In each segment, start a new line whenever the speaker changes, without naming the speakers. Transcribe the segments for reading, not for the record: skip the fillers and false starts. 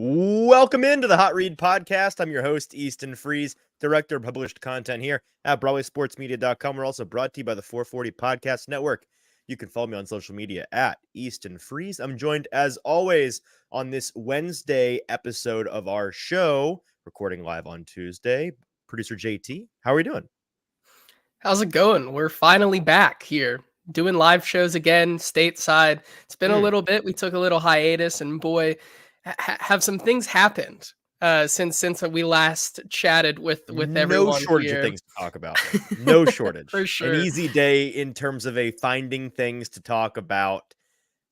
Welcome into the Hot Read Podcast. I'm your host, Easton Freeze, director of published content here at BroadwaySportsMedia.com. We're also brought to you by the 440 Podcast Network. You can follow me on social media at Easton Freeze. I'm joined, as always, on this Wednesday episode of our show, recording live on Tuesday. Producer JT, how are we doing?
How's it going? We're finally back here doing live shows again, stateside. It's been a little bit. We took a little hiatus, and boy, have some things happened since we last chatted with
No
everyone
shortage of
here.
things to talk about, though. No shortage.
For
An
sure.
easy day in terms of a finding things to talk about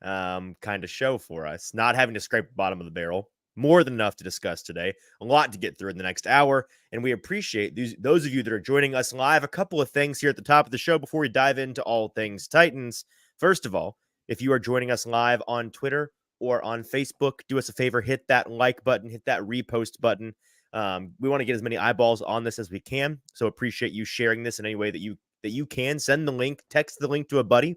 kind of show for us. Not having to scrape the bottom of the barrel. More than enough to discuss today. A lot to get through in the next hour. And we appreciate those of you that are joining us live. A couple of things here at the top of the show before we dive into all things Titans. First of all, if you are joining us live on Twitter or on Facebook, do us a favor, hit that like button, hit that repost button. We want to get as many eyeballs on this as we can. So appreciate you sharing this in any way that you can. Send the link, text the link to a buddy,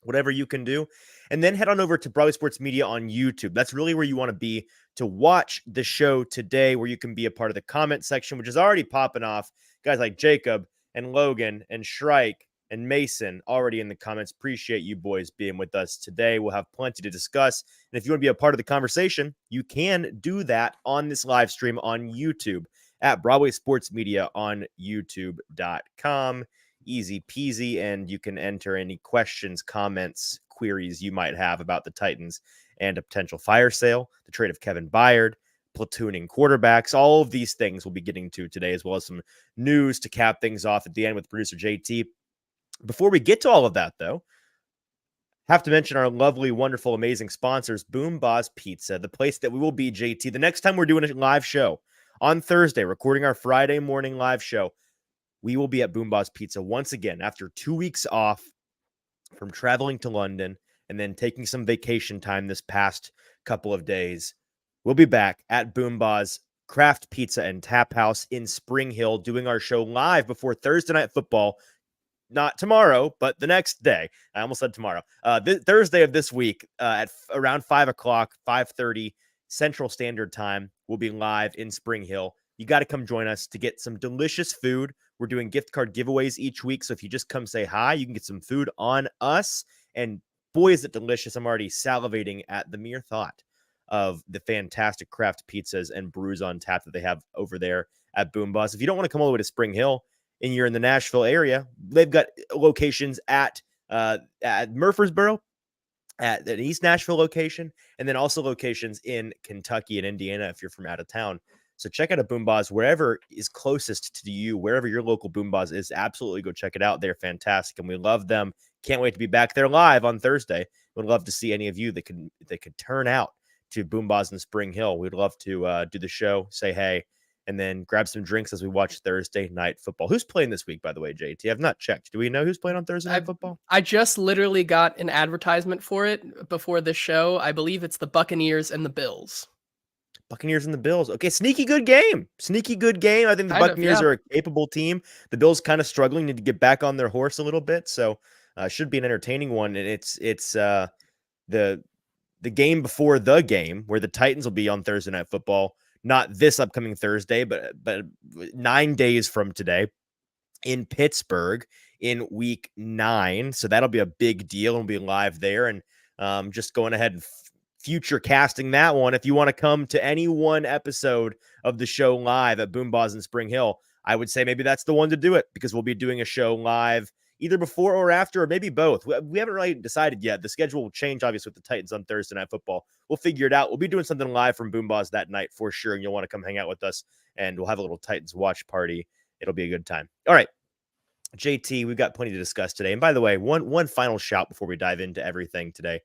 whatever you can do. And then head on over to Broadway Sports Media on YouTube. That's really where you want to be to watch the show today, where you can be a part of the comment section, which is already popping off. Guys like Jacob and Logan and Shrike and Mason already in the comments. Appreciate you boys being with us today. We'll have plenty to discuss. And if you want to be a part of the conversation, you can do that on this live stream on YouTube at Broadway Sports Media on YouTube.com. Easy peasy, and you can enter any questions, comments, queries you might have about the Titans and a potential fire sale, the trade of Kevin Byard, platooning quarterbacks. All of these things we'll be getting to today, as well as some news to cap things off at the end with producer JT. Before we get to all of that, though, have to mention our lovely, wonderful, amazing sponsors, Boom Boss Pizza, the place that we will be, JT, the next time we're doing a live show on Thursday, recording our Friday morning live show. We will be at Boom Boss Pizza once again after 2 weeks off from traveling to London and then taking some vacation time this past couple of days. We'll be back at Boom Boss Craft Pizza and Tap House in Spring Hill doing our show live before Thursday Night Football. Not tomorrow, but the next day. I almost said tomorrow. Thursday of this week at around 5 o'clock, 5:30 Central Standard Time. We'll be live in Spring Hill. You got to come join us to get some delicious food. We're doing gift card giveaways each week. So if you just come say hi, you can get some food on us. And boy, is it delicious. I'm already salivating at the mere thought of the fantastic craft pizzas and brews on tap that they have over there at Boom Boss. If you don't want to come all the way to Spring Hill and you're in the Nashville area, they've got locations at Murfreesboro, at an East Nashville location, and then also locations in Kentucky and Indiana if you're from out of town. So check out a Boom Boss wherever is closest to you, wherever your local Boom Boss is. Absolutely go check it out. They're fantastic, and we love them. Can't wait to be back there live on Thursday. Would love to see any of you that could turn out to Boom Boss in Spring Hill. We'd love to do the show, say hey, and then grab some drinks as we watch Thursday Night Football. Who's playing this week, by the way, JT? I've not checked. Do we know who's playing on Thursday Night Football?
I just literally got an advertisement for it before the show. I believe it's the Buccaneers and the Bills.
Buccaneers and the Bills. Okay, sneaky good game. Sneaky good game. I think the Buccaneers are a capable team. The Bills kind of struggling, need to get back on their horse a little bit. So should be an entertaining one. And it's the game before the game where the Titans will be on Thursday Night Football. Not this upcoming Thursday, but 9 days from today in Pittsburgh in week 9. So that'll be a big deal. We'll be live there. And just going ahead and future casting that one. If you want to come to any one episode of the show live at Boom Boss in Spring Hill, I would say maybe that's the one to do it, because we'll be doing a show live either before or after, or maybe both. We haven't really decided yet. The schedule will change, obviously, with the Titans on Thursday Night Football. We'll figure it out. We'll be doing something live from Boom Boss that night for sure, and you'll want to come hang out with us, and we'll have a little Titans watch party. It'll be a good time. All right, JT, we've got plenty to discuss today. And by the way, one final shout before we dive into everything today.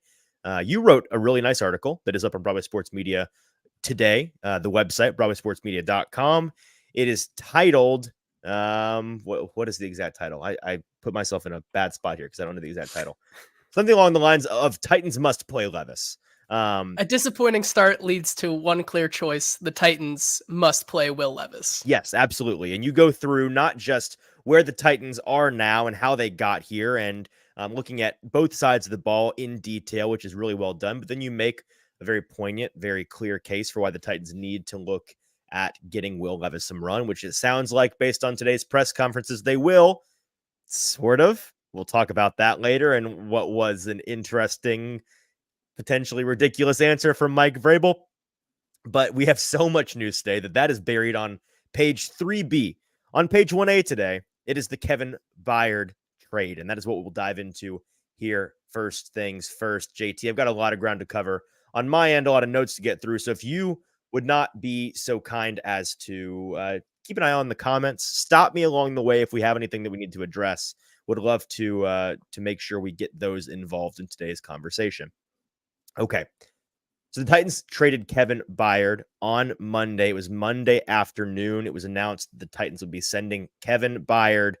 You wrote a really nice article that is up on Broadway Sports Media today, the website, BroadwaySportsMedia.com. It is titled, what is the exact title? I put myself in a bad spot here because I don't know the exact title. Something along the lines of Titans Must Play Levis.
A disappointing start leads to one clear choice. The Titans must play Will Levis.
Yes, absolutely. And you go through not just where the Titans are now and how they got here, and looking at both sides of the ball in detail, which is really well done. But then you make a very poignant, very clear case for why the Titans need to look at getting Will Levis some run, which it sounds like based on today's press conferences, they will, sort of. We'll talk about that later and what was an interesting, potentially ridiculous answer from Mike Vrabel. But we have so much news today that is buried on page 3B. On page 1A today, it is the Kevin Byard trade, and that is what we'll dive into here. First things first, JT, I've got a lot of ground to cover on my end, a lot of notes to get through. So if you would not be so kind as to keep an eye on the comments, stop me along the way if we have anything that we need to address. Would love to make sure we get those involved in today's conversation. Okay. So the Titans traded Kevin Byard on Monday. It was Monday afternoon. It was announced the Titans would be sending Kevin Byard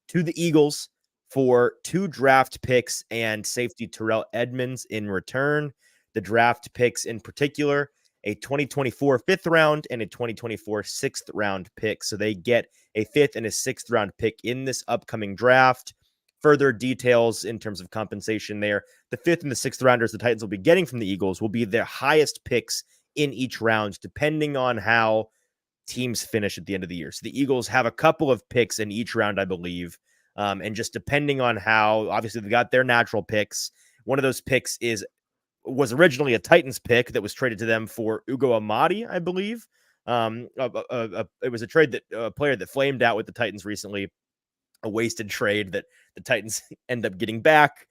to the Eagles for 2 draft picks and safety Terrell Edmonds in return. The draft picks in particular, a 2024 fifth round and a 2024 sixth round pick. So they get a fifth and a sixth round pick in this upcoming draft. Further details in terms of compensation there. The fifth and the sixth rounders the Titans will be getting from the Eagles will be their highest picks in each round, depending on how teams finish at the end of the year. So the Eagles have a couple of picks in each round, I believe. And just depending on how, obviously, they got their natural picks. One of those picks was originally a Titans pick that was traded to them for Ugo Amadi, I believe. It was a trade that a player that flamed out with the Titans recently, a wasted trade that the Titans end up getting back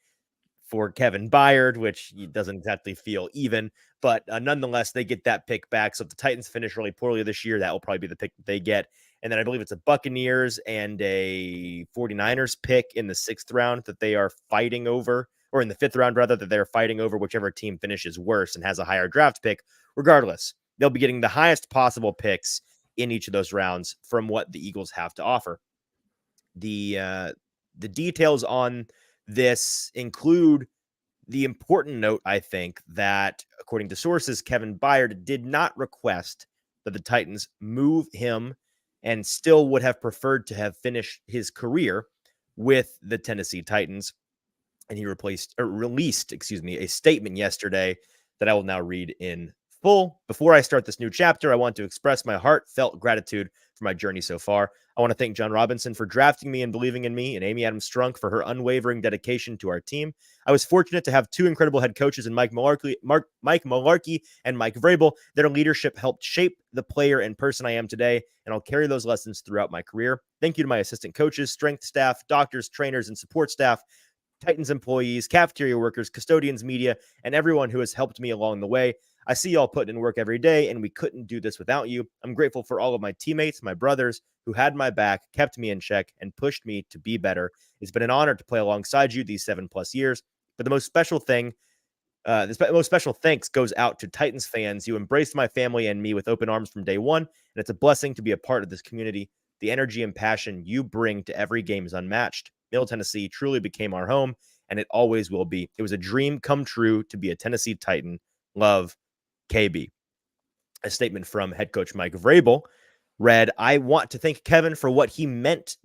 for Kevin Byard, which doesn't exactly feel even, but nonetheless, they get that pick back. So if the Titans finish really poorly this year, that will probably be the pick that they get. And then I believe it's a Buccaneers and a 49ers pick in the sixth round that they are fighting over, or in the fifth round, rather, that they're fighting over, whichever team finishes worse and has a higher draft pick. Regardless, they'll be getting the highest possible picks in each of those rounds from what the Eagles have to offer. The details on this include the important note, I think, that according to sources, Kevin Byard did not request that the Titans move him and still would have preferred to have finished his career with the Tennessee Titans. And he released a statement yesterday that I will now read in full. Before I start this new chapter, I want to express my heartfelt gratitude for my journey so far. I want to thank John Robinson for drafting me and believing in me, and Amy Adams Strunk for her unwavering dedication to our team. I was fortunate to have 2 incredible head coaches in Mike Mularkey and Mike Vrabel. Their leadership helped shape the player and person I am today, and I'll carry those lessons throughout my career. Thank you to my assistant coaches, strength staff, doctors, trainers, and support staff, Titans employees, cafeteria workers, custodians, media, and everyone who has helped me along the way. I see y'all putting in work every day, and we couldn't do this without you. I'm grateful for all of my teammates, my brothers, who had my back, kept me in check, and pushed me to be better. It's been an honor to play alongside you these 7+ years. But the most special thanks goes out to Titans fans. You embraced my family and me with open arms from day one, and it's a blessing to be a part of this community. The energy and passion you bring to every game is unmatched. Middle Tennessee truly became our home, and it always will be. It was a dream come true to be a Tennessee Titan. Love, KB. A statement from head coach Mike Vrabel read, I want to thank Kevin for what he means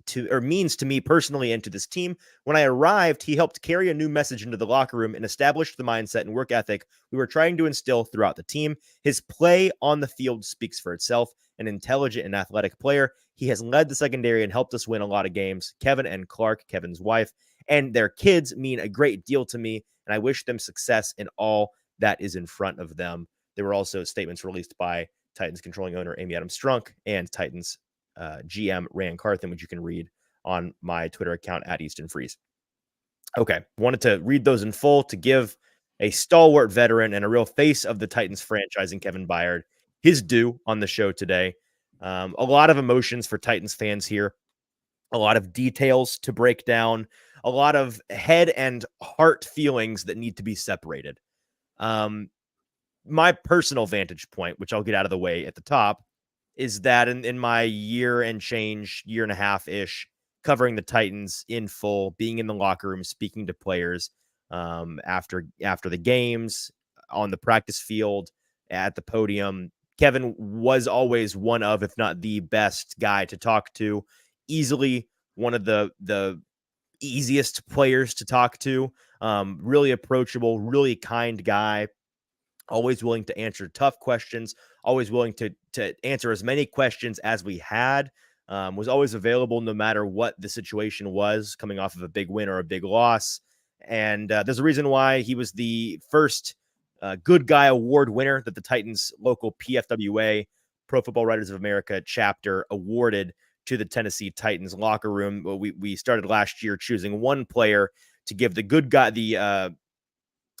to me personally and to this team. When I arrived, he helped carry a new message into the locker room and established the mindset and work ethic we were trying to instill throughout the team. His play on the field speaks for itself. An intelligent and athletic player. He has led the secondary and helped us win a lot of games. Kevin and Clark, Kevin's wife, and their kids mean a great deal to me, and I wish them success in all that is in front of them. There were also statements released by Titans controlling owner Amy Adams Strunk and Titans GM Rand Carthen, which you can read on my Twitter account at Easton Freeze. Okay, wanted to read those in full to give a stalwart veteran and a real face of the Titans franchising, Kevin Byard, his due on the show today. A lot of emotions for Titans fans here, a lot of details to break down, a lot of head and heart feelings that need to be separated. My personal vantage point, which I'll get out of the way at the top, is that in my year and a half-ish, covering the Titans in full, being in the locker room, speaking to players after the games, on the practice field, at the podium, Kevin was always one of, if not the best guy to talk to, easily one of the easiest players to talk to, really approachable, really kind guy. always willing to answer tough questions, always willing to answer as many questions as we had, was always available no matter what the situation was, coming off of a big win or a big loss. And there's a reason why he was the first Good Guy Award winner that the Titans local PFWA, Pro Football Writers of America chapter, awarded to the Tennessee Titans locker room. We started last year choosing one player to give the good guy, the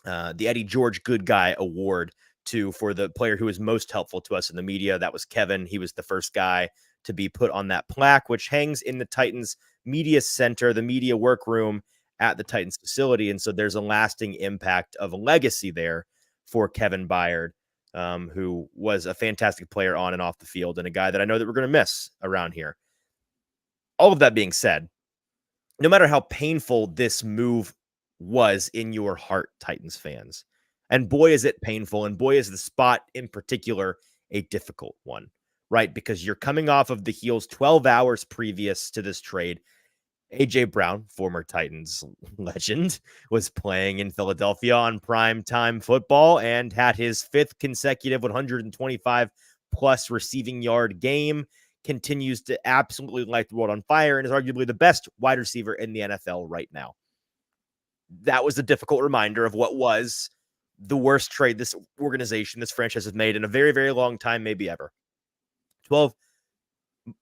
Eddie George Good Guy Award to for the player who was most helpful to us in the media. That was Kevin. He was the first guy to be put on that plaque, which hangs in the Titans media center, the media workroom at the Titans facility. And so there's a lasting impact of a legacy there for Kevin Byard, who was a fantastic player on and off the field and a guy that I know that we're going to miss around here. All of that being said, no matter how painful this move was in your heart, Titans fans, and boy, is it painful, and boy, is the spot in particular a difficult one, right? Because you're coming off of the heels 12 hours previous to this trade. A.J. Brown, former Titans legend, was playing in Philadelphia on primetime football and had his fifth consecutive 125 plus receiving yard game, continues to absolutely light the world on fire, and is arguably the best wide receiver in the NFL right now. That was a difficult reminder of what was the worst trade this organization, this franchise has made in a very, very long time, maybe ever. 12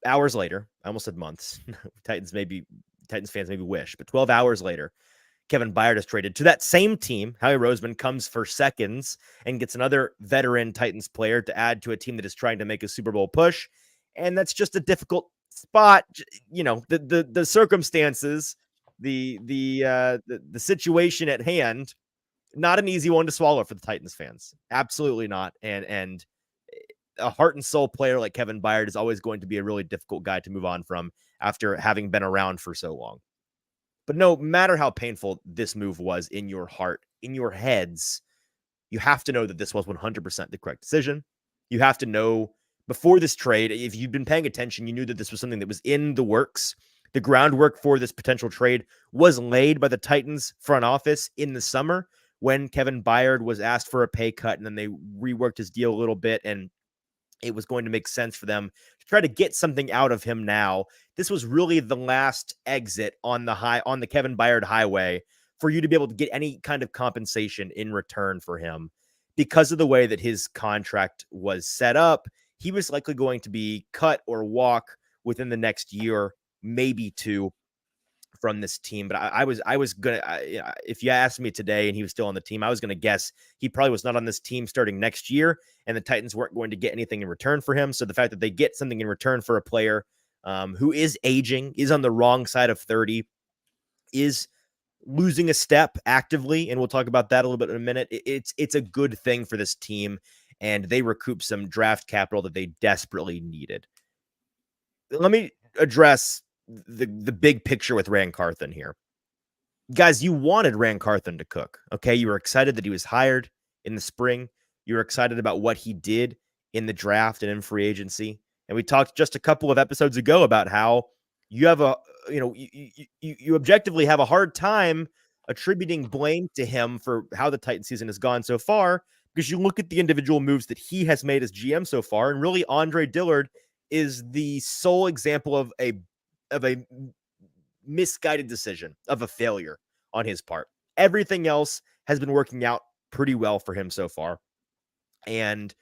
hours later, I almost said months. Titans fans maybe wish, but 12 hours later, Kevin Byard is traded to that same team. Howie Roseman comes for seconds and gets another veteran Titans player to add to a team that is trying to make a Super Bowl push. And that's just a difficult spot. You know, the circumstances, the situation at hand, not an easy one to swallow for the Titans fans. Absolutely not. And a heart and soul player like Kevin Byard is always going to be a really difficult guy to move on from after having been around for so long. But no matter how painful this move was in your heart, in your heads, you have to know that this was 100% the correct decision. You have to know before this trade, if you've been paying attention, you knew that this was something that was in the works. The groundwork for this potential trade was laid by the Titans front office in the summer when Kevin Byard was asked for a pay cut, and then they reworked his deal a little bit, and it was going to make sense for them to try to get something out of him now. This was really the last exit on the Kevin Byard highway for you to be able to get any kind of compensation in return for him. Because of the way that his contract was set up, he was likely going to be cut or walk within the next year, maybe two, from this team. But I was gonna, if you asked me today and he was still on the team, I was gonna guess he probably was not on this team starting next year, and the Titans weren't going to get anything in return for him. So the fact that they get something in return for a player who is aging, is on the wrong side of 30, is losing a step actively, and we'll talk about that a little bit in a minute. It's a good thing for this team, and they recoup some draft capital that they desperately needed. Let me address the big picture with Ran Carthon here. Guys, you wanted Ran Carthon to cook, okay? You were excited that he was hired in the spring. You were excited about what he did in the draft and in free agency. And we talked just a couple of episodes ago about how you have you objectively have a hard time attributing blame to him for how the Titan season has gone so far, because you look at the individual moves that he has made as GM so far, and really Andre Dillard is the sole example of a misguided decision, of a failure on his part. Everything else has been working out pretty well for him so far. And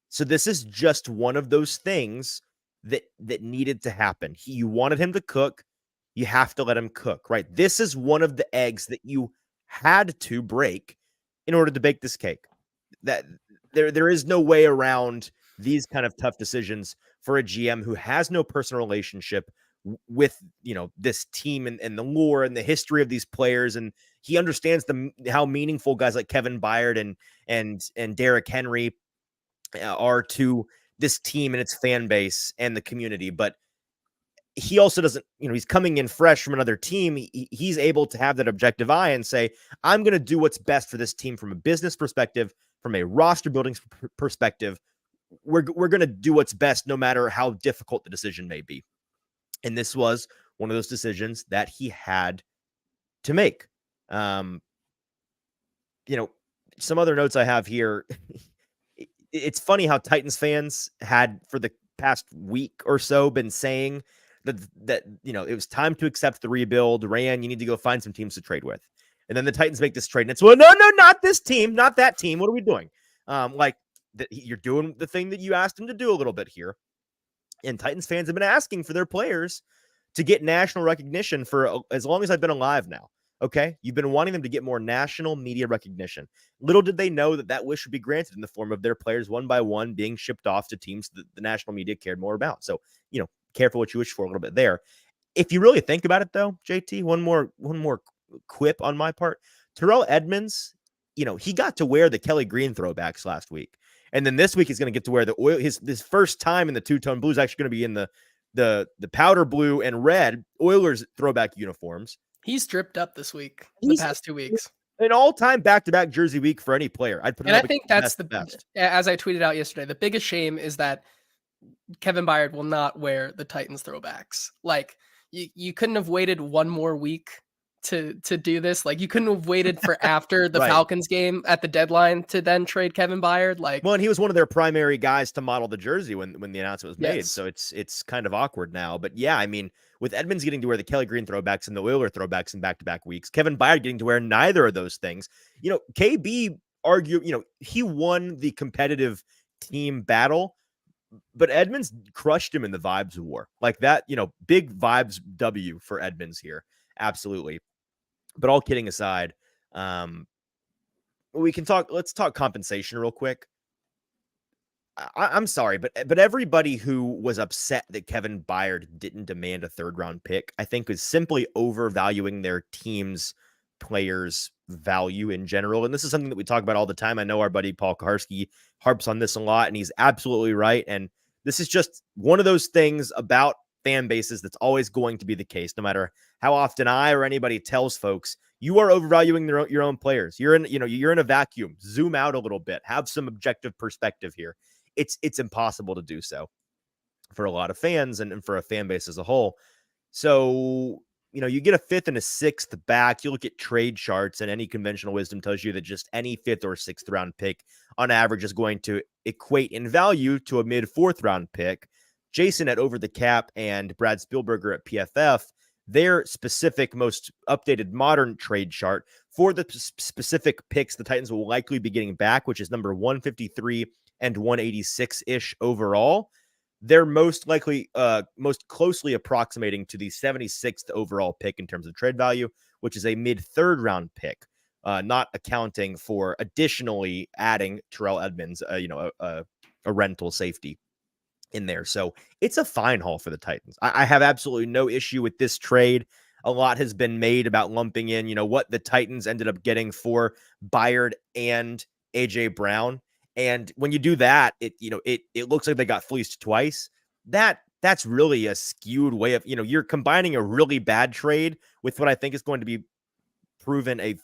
so this is just one of those things that needed to happen. You wanted him to cook. You have to let him cook, right? This is one of the eggs that you had to break in order to bake this cake. That there is no way around these kind of tough decisions for a GM who has no personal relationship with, this team and the lore and the history of these players. And he understands how meaningful guys like Kevin Byard and Derrick Henry are to this team and its fan base and the community. But he also doesn't, he's coming in fresh from another team. He's able to have that objective eye and say, I'm going to do what's best for this team from a business perspective, from a roster building perspective. We're going to do what's best, no matter how difficult the decision may be. And this was one of those decisions that he had to make. some other notes I have here. It's funny how Titans fans had for the past week or so been saying that it was time to accept the rebuild. Rand, you need to go find some teams to trade with. And then the Titans make this trade, and it's, well, no, not this team, not that team. What are we doing? Like you're doing the thing that you asked them to do a little bit here. And Titans fans have been asking for their players to get national recognition for as long as I've been alive now. Okay. You've been wanting them to get more national media recognition. Little did they know that wish would be granted in the form of their players one by one being shipped off to teams that the national media cared more about. So, careful what you wish for a little bit there. If you really think about it, though, JT, one more quip on my part. Terrell Edmonds, he got to wear the Kelly Green throwbacks last week. And then this week he's going to get to wear the oil. His first time in the two-tone blue is actually going to be in the powder blue and red Oilers throwback uniforms.
He's dripped up this week, the past 2 weeks.
An all-time back-to-back jersey week for any player. I'd put
and I think that's the best. As I tweeted out yesterday, the biggest shame is that Kevin Byard will not wear the Titans throwbacks. Like you couldn't have waited one more week to do this. Like you couldn't have waited for after the
right.
Falcons game at the deadline to then trade Kevin Byard. Like,
well, and he was one of their primary guys to model the jersey when the announcement was made.
Yes.
So it's kind of awkward now. But yeah, I mean, with Edmonds getting to wear the Kelly Green throwbacks and the Oiler throwbacks in back-to-back weeks, Kevin Byard getting to wear neither of those things. KB he won the competitive team battle, but Edmonds crushed him in the vibes war. Like that, big vibes W for Edmonds here. Absolutely. But all kidding aside, let's talk compensation real quick. I'm sorry, but everybody who was upset that Kevin Byard didn't demand a 3rd-round pick, I think, is simply overvaluing their team's players' value in general. And this is something that we talk about all the time. I know our buddy Paul Kaharski harps on this a lot, and he's absolutely right. And this is just one of those things about fan bases that's always going to be the case, no matter how often I or anybody tells folks, you are overvaluing your own players. You're in a vacuum. Zoom out a little bit. Have some objective perspective here. It's impossible to do so for a lot of fans and for a fan base as a whole. So, you get a 5th and a 6th back. You look at trade charts, and any conventional wisdom tells you that just any 5th or 6th round pick on average is going to equate in value to a mid 4th round pick. Jason at Over the Cap and Brad Spielberger at PFF, their specific, most updated modern trade chart for the specific picks the Titans will likely be getting back, which is number 153 and 186-ish overall. They're most likely, most closely approximating to the 76th overall pick in terms of trade value, which is a mid 3rd round pick, not accounting for additionally adding Terrell Edmonds, a rental safety in there. So it's a fine haul for the Titans. I have absolutely no issue with this trade. A lot has been made about lumping in, what the Titans ended up getting for Byard and AJ Brown. And when you do that, it looks like they got fleeced twice. That's really a skewed way of, you're combining a really bad trade with what I think is going to be proven a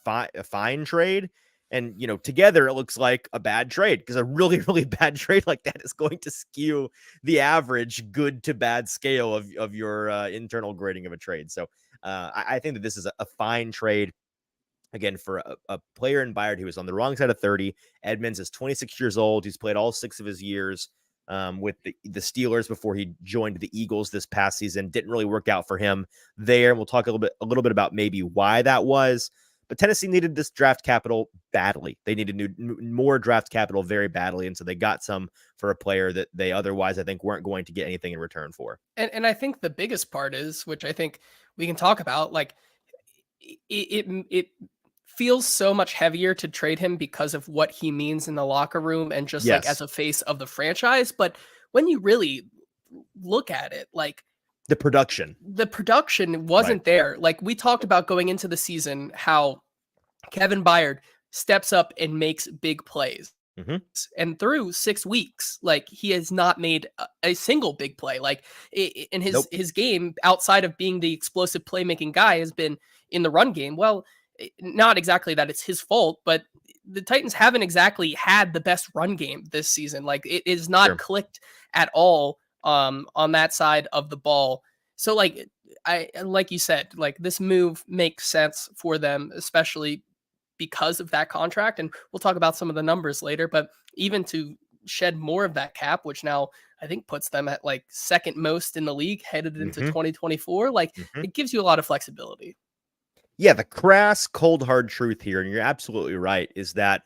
fine trade. And, together it looks like a bad trade, because a really, really bad trade like that is going to skew the average good to bad scale of your internal grading of a trade. So I think that this is a fine trade. Again, for a player in Byard who was on the wrong side of 30. Edmonds is 26 years old. He's played all 6 of his years with the Steelers before he joined the Eagles this past season. Didn't really work out for him there. We'll talk a little bit about maybe why that was. But Tennessee needed this draft capital badly. They needed more draft capital very badly. And so they got some for a player that they otherwise, I think, weren't going to get anything in return for.
And I think the biggest part is, which I think we can talk about, like it feels so much heavier to trade him because of what he means in the locker room and just like as a face of the franchise. But when you really look at it, like
the production
wasn't there. Like we talked about going into the season, how Kevin Byard steps up and makes big plays.
Mm-hmm.
And through 6 weeks, like he has not made a single big play. Like in his game, outside of being the explosive playmaking guy, has been in the run game. Well, not exactly that it's his fault, but the Titans haven't exactly had the best run game this season. Like it is not clicked at all on that side of the ball. So like you said, like this move makes sense for them, especially because of that contract. And we'll talk about some of the numbers later, but even to shed more of that cap, which now I think puts them at like second most in the league headed into
Mm-hmm.
2024, like
Mm-hmm.
it gives you a lot of flexibility.
Yeah, the crass, cold, hard truth here, and you're absolutely right, is that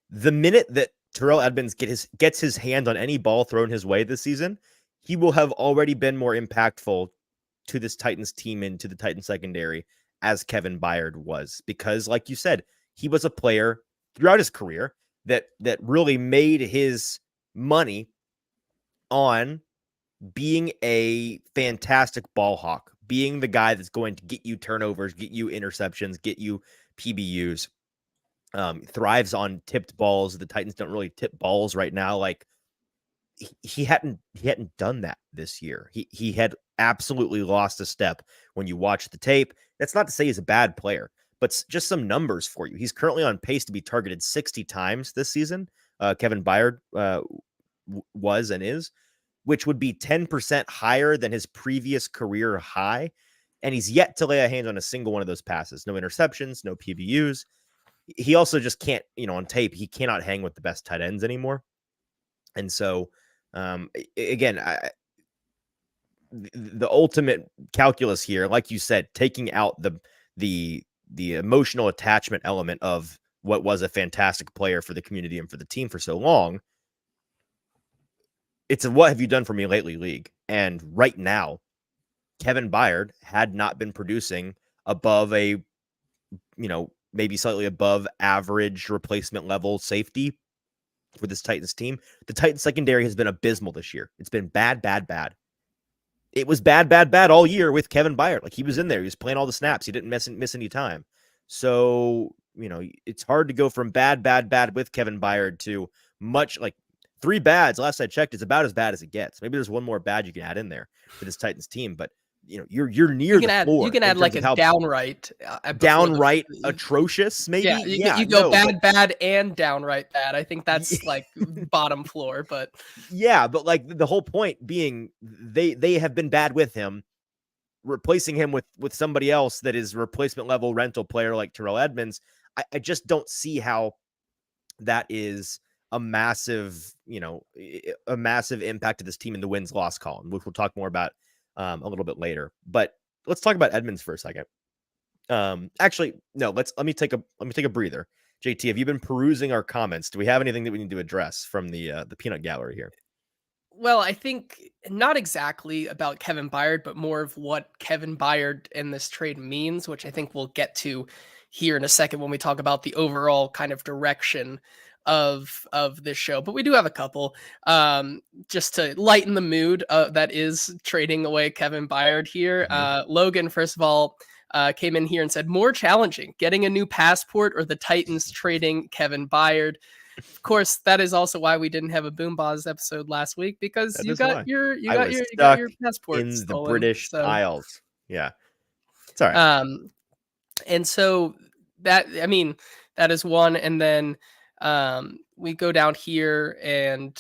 the minute that Terrell Edmonds gets his hand on any ball thrown his way this season, he will have already been more impactful to this Titans team and to the Titans secondary as Kevin Byard was. Because, like you said, he was a player throughout his career that really made his money on being a fantastic ball hawk, being the guy that's going to get you turnovers, get you interceptions, get you PBUs. Thrives on tipped balls. The Titans don't really tip balls right now. Like he hadn't done that this year. He had absolutely lost a step when you watch the tape. That's not to say he's a bad player, but just some numbers for you. He's currently on pace to be targeted 60 times this season. Kevin Byard was and is, which would be 10% higher than his previous career high. And he's yet to lay a hand on a single one of those passes. No interceptions, no PBUs. He also just can't, on tape, he cannot hang with the best tight ends anymore. And so, again, the ultimate calculus here, like you said, taking out the emotional attachment element of what was a fantastic player for the community and for the team for so long, it's a what have you done for me lately league. And right now, Kevin Byard had not been producing above a, maybe slightly above average replacement level safety for this Titans team. The Titans secondary has been abysmal this year. It's been bad, bad, bad. It was bad, bad, bad all year with Kevin Byard. Like he was in there. He was playing all the snaps. He didn't miss any time. So, it's hard to go from bad, bad, bad with Kevin Byard to much like 3 bads. Last I checked, it's about as bad as it gets. Maybe there's one more bad you can add in there for this Titans team, but you're near the floor.
You can add like a downright,
downright atrocious, maybe.
Yeah, you go bad, and downright bad. I think that's like bottom floor, but
but like the whole point being, they have been bad with him. Replacing him with somebody else that is replacement level rental player like Terrell Edmonds, I just don't see how that is a massive impact to this team in the wins loss column, which we'll talk more about a little bit later. But let's talk about Edmonds for a second. Actually, no, let me take a breather. JT, have you been perusing our comments? Do we have anything that we need to address from the peanut gallery here?
Well, I think not exactly about Kevin Byard, but more of what Kevin Byard in this trade means, which I think we'll get to here in a second when we talk about the overall kind of direction of this show. But we do have a couple just to lighten the mood that is trading away Kevin Byard here. Logan, first of all, came in here and said, more challenging, getting a new passport or the Titans trading Kevin Byard. Of course, that is also why we didn't have a Boomboz episode last week, because you got your passport
in
stolen,
the British Isles. Yeah, it's all right.
And so that is one, and then we go down here, and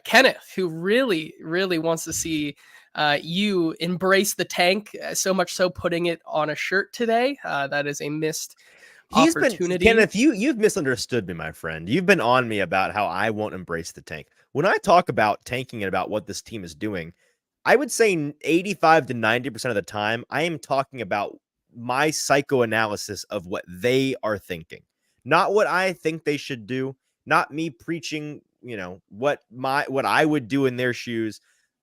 Kenneth, who really wants to see you embrace the tank, so much so putting it on a shirt today. That is a missed opportunity.
Kenneth, you've misunderstood me, my friend. You've been on me about how I won't embrace the tank. When I talk about tanking and about what this team is doing, I would say 85 to 90% of the time, I am talking about my psychoanalysis of what they are thinking, not what I think they should do, not me preaching, what I would do in their shoes.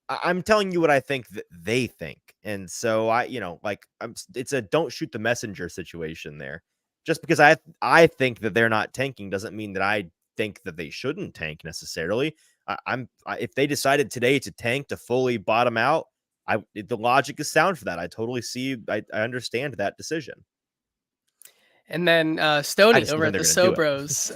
I'm telling you what I think that they think. And so it's a don't shoot the messenger situation there. Just because I think that they're not tanking doesn't mean that I think that they shouldn't tank necessarily. If they decided today to tank to fully bottom out, the logic is sound for that. I totally see. I understand that decision.
And then Stoney over at the Sobros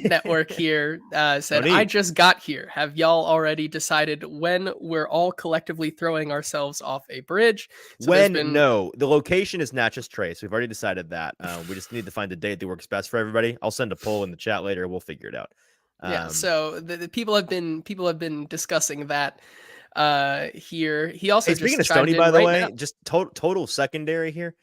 network here said, I just got here. Have y'all already decided when we're all collectively throwing ourselves off a bridge?
So no, the location is Natchez Trace. We've already decided that. We just need to find a date that works best for everybody. I'll send a poll in the chat later. We'll figure it out.
So the people have been discussing that here. He also
speaking of Stoney, by the way, just total secondary here.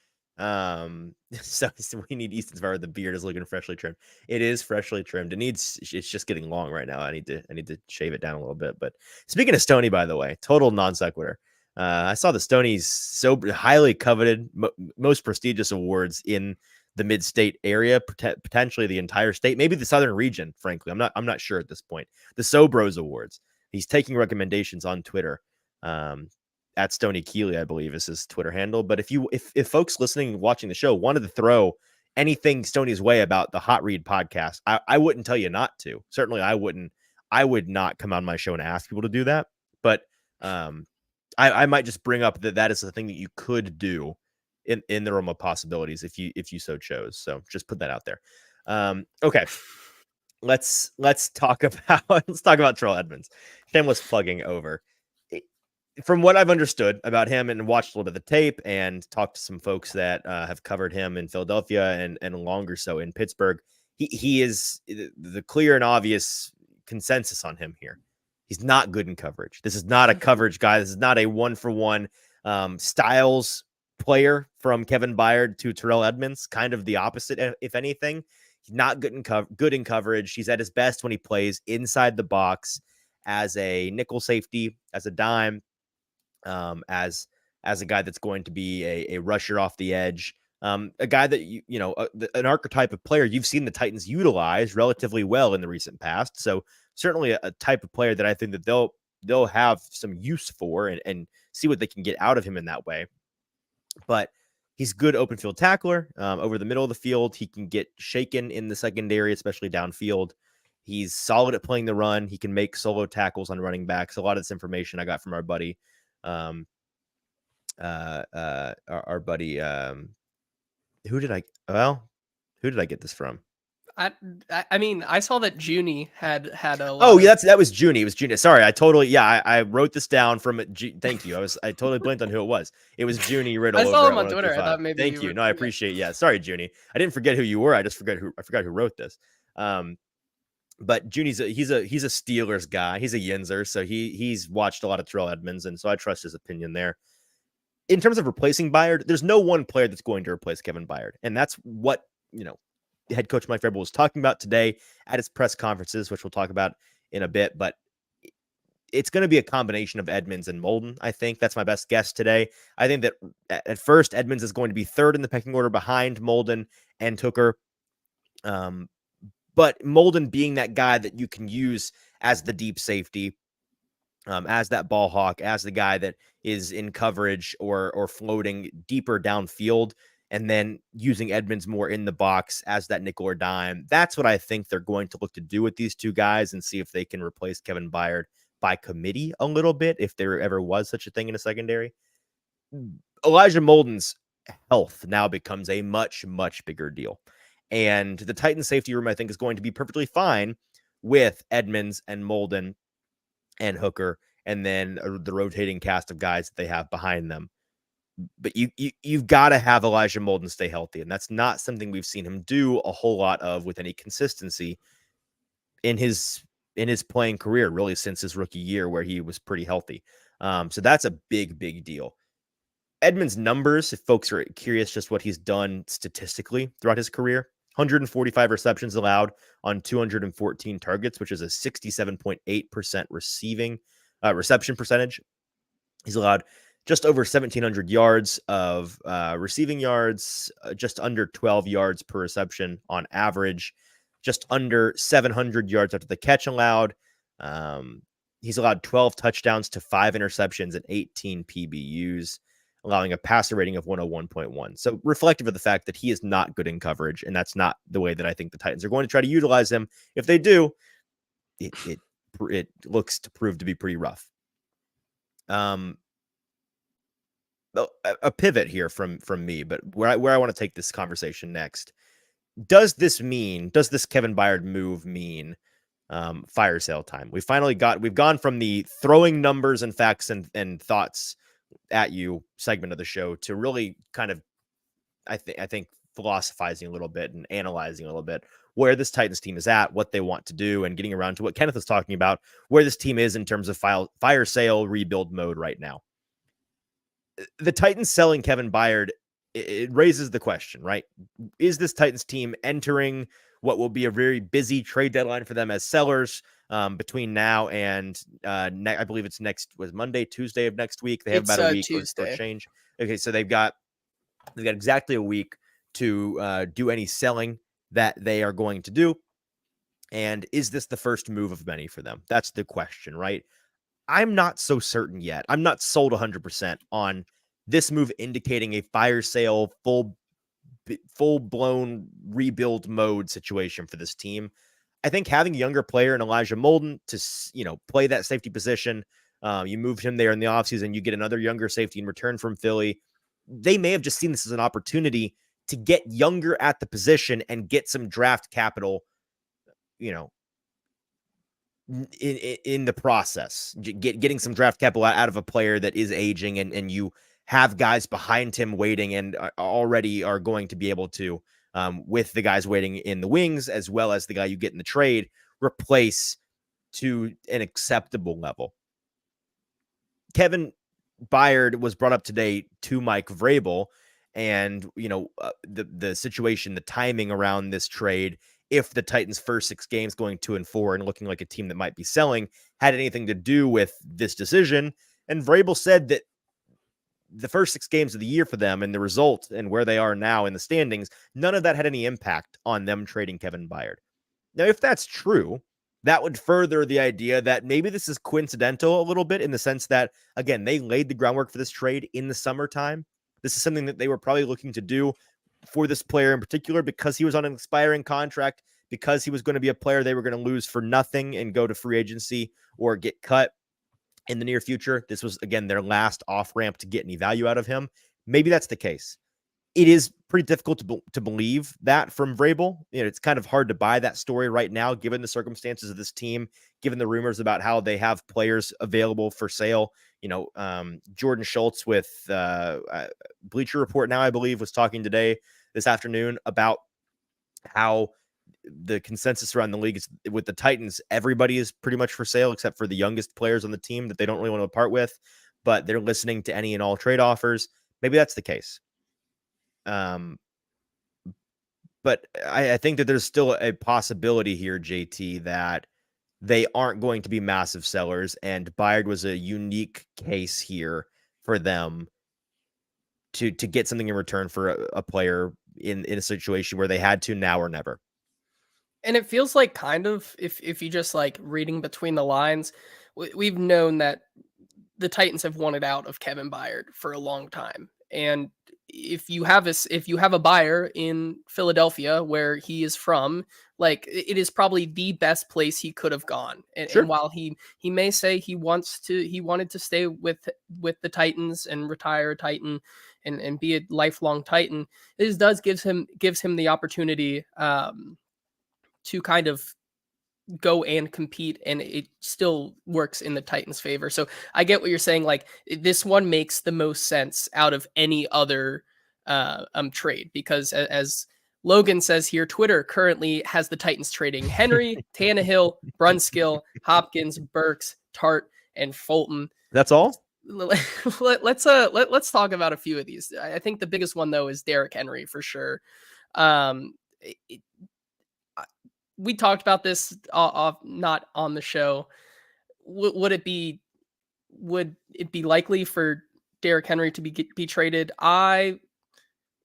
So we need Easton's Fire. The beard is looking freshly trimmed. It is freshly trimmed. It's just getting long right now. I need to shave it down a little bit. But speaking of Stoney, by the way, total non sequitur. I saw the Stoney's so highly coveted, most prestigious awards in the mid-state area, potentially the entire state, maybe the southern region. Frankly, I'm not sure at this point. The Sobros Awards. He's taking recommendations on Twitter. At Stoney Keeley, I believe is his Twitter handle. But if folks listening and watching the show wanted to throw anything Stoney's way about the Hot Read podcast, I wouldn't tell you not to. Certainly, I would not come on my show and ask people to do that. But I might just bring up that is the thing that you could do in the realm of possibilities if you so chose. So just put that out there. Okay. Let's talk about Terrell Edmonds. Shameless plugging over. From what I've understood about him and watched a little bit of the tape and talked to some folks that have covered him in Philadelphia and longer so in Pittsburgh, he is the clear and obvious consensus on him here. He's not good in coverage. This is not a coverage guy. This is not a 1-for-1 styles player from Kevin Byard to Terrell Edmonds. Kind of the opposite, if anything. He's not good in coverage. He's at his best when he plays inside the box as a nickel safety, as a dime, as a guy that's going to be a rusher off the edge, a guy that an archetype of player you've seen the Titans utilize relatively well in the recent past. So certainly a type of player that I think that they'll have some use for and see what they can get out of him in that way. But he's good open field tackler over the middle of the field. He can get shaken in the secondary, especially downfield. He's solid at playing the run. He can make solo tackles on running backs. A lot of this information I got from our buddy, who did I get this from?
I mean, I saw that Junie had a lot.
Oh, yeah, that was Junie. It was Junie. Sorry, I wrote this down from it. Thank you. I totally blanked on who it was. It was Junie Riddle.
I saw
over
him on Twitter. I thought maybe.
Thank you. No, I appreciate. Yeah, sorry, Junie. I didn't forget who you were. I forgot who wrote this. But Junie's he's a Steelers guy. He's a Yinzer, so he's watched a lot of Terrell Edmonds, and so I trust his opinion there. In terms of replacing Byard, there's no one player that's going to replace Kevin Byard, and that's what head coach Mike Vrabel was talking about today at his press conferences, which we'll talk about in a bit. But it's going to be a combination of Edmonds and Molden. I think that's my best guess today. I think that at first Edmonds is going to be third in the pecking order behind Molden and Hooker. But Molden being that guy that you can use as the deep safety, as that ball hawk, as the guy that is in coverage or floating deeper downfield, and then using Edmonds more in the box as that nickel or dime. That's what I think they're going to look to do with these two guys and see if they can replace Kevin Byard by committee a little bit, if there ever was such a thing in a secondary. Elijah Molden's health now becomes a much, much bigger deal. And the Titans safety room, I think, is going to be perfectly fine with Edmonds and Molden and Hooker, and then the rotating cast of guys that they have behind them. But you've got to have Elijah Molden stay healthy, and that's not something we've seen him do a whole lot of with any consistency in his playing career, really since his rookie year where he was pretty healthy. So that's a big, big deal. Edmonds' numbers, if folks are curious just what he's done statistically throughout his career, 145 receptions allowed on 214 targets, which is a 67.8% reception percentage. He's allowed just over 1,700 yards of receiving yards, just under 12 yards per reception on average, just under 700 yards after the catch allowed. He's allowed 12 touchdowns to 5 interceptions and 18 PBUs, allowing a passer rating of 101.1. So reflective of the fact that he is not good in coverage, and that's not the way that I think the Titans are going to try to utilize him. If they do, it looks to prove to be pretty rough. A pivot here from me, but where I want to take this conversation next. Does this Kevin Byard move mean fire sale time? We've gone from the throwing numbers and facts and thoughts at you segment of the show to really kind of, I think philosophizing a little bit and analyzing a little bit where this Titans team is at, what they want to do, and getting around to what Kenneth was talking about, where this team is in terms of fire sale rebuild mode right now. The Titans selling Kevin Byard it raises the question, right? Is this Titans team entering what will be a very busy trade deadline for them as sellers between now and I believe it's Monday, Tuesday of next week. They have
It's
about a week or
Tuesday.
change. Okay, so they've got exactly a week to do any selling that they are going to do. And is this the first move of many for them? That's the question, right? I'm not so certain yet. I'm not sold 100% on this move indicating a fire sale, full blown rebuild mode situation for this team. I think having a younger player in Elijah Molden to play that safety position, you moved him there in the offseason, you get another younger safety in return from Philly. They may have just seen this as an opportunity to get younger at the position and get some draft capital, you know, in the process, getting some draft capital out of a player that is aging, and you have guys behind him waiting and already are going to be able to, with the guys waiting in the wings, as well as the guy you get in the trade, replace to an acceptable level. Kevin Byard was brought up today to Mike Vrabel, and the situation, the timing around this trade, if the Titans' first 6 games going 2-4 and looking like a team that might be selling, had anything to do with this decision. And Vrabel said that the first 6 games of the year for them and the result and where they are now in the standings, none of that had any impact on them trading Kevin Byard. Now, if that's true, that would further the idea that maybe this is coincidental a little bit, in the sense that, again, they laid the groundwork for this trade in the summertime. This is something that they were probably looking to do for this player in particular, because he was on an expiring contract, because he was going to be a player they were going to lose for nothing and go to free agency or get cut in the near future. This was, again, their last off ramp to get any value out of him. Maybe that's the case. It is pretty difficult to believe that from Vrabel. It's kind of hard to buy that story right now, given the circumstances of this team, given the rumors about how they have players available for sale. Jordan Schultz with Bleacher Report now, I believe, was talking this afternoon about how the consensus around the league is, with the Titans, everybody is pretty much for sale except for the youngest players on the team that they don't really want to part with, but they're listening to any and all trade offers. Maybe that's the case. But I think that there's still a possibility here, JT, that they aren't going to be massive sellers, and Byard was a unique case here for them to get something in return for a player in a situation where they had to now or never.
And it feels like, kind of, if you just like reading between the lines, we've known that the Titans have wanted out of Kevin Byard for a long time. And if you have a buyer in Philadelphia, where he is from, like, it is probably the best place he could have gone. And,
Sure.
and while he may say he wanted to stay with the Titans and retire a Titan and be a lifelong Titan, this does gives him the opportunity to kind of go and compete, and it still works in the Titans' favor. So I get what you're saying. Like, this one makes the most sense out of any other trade, because as Logan says here, Twitter currently has the Titans trading Henry, Tannehill, Brunskill, Hopkins, Burks, Tart, and Fulton.
That's all.
Let's talk about a few of these. I think the biggest one, though, is Derrick Henry for sure. We talked about this not on the show. Would it be likely for Derrick Henry to be traded? I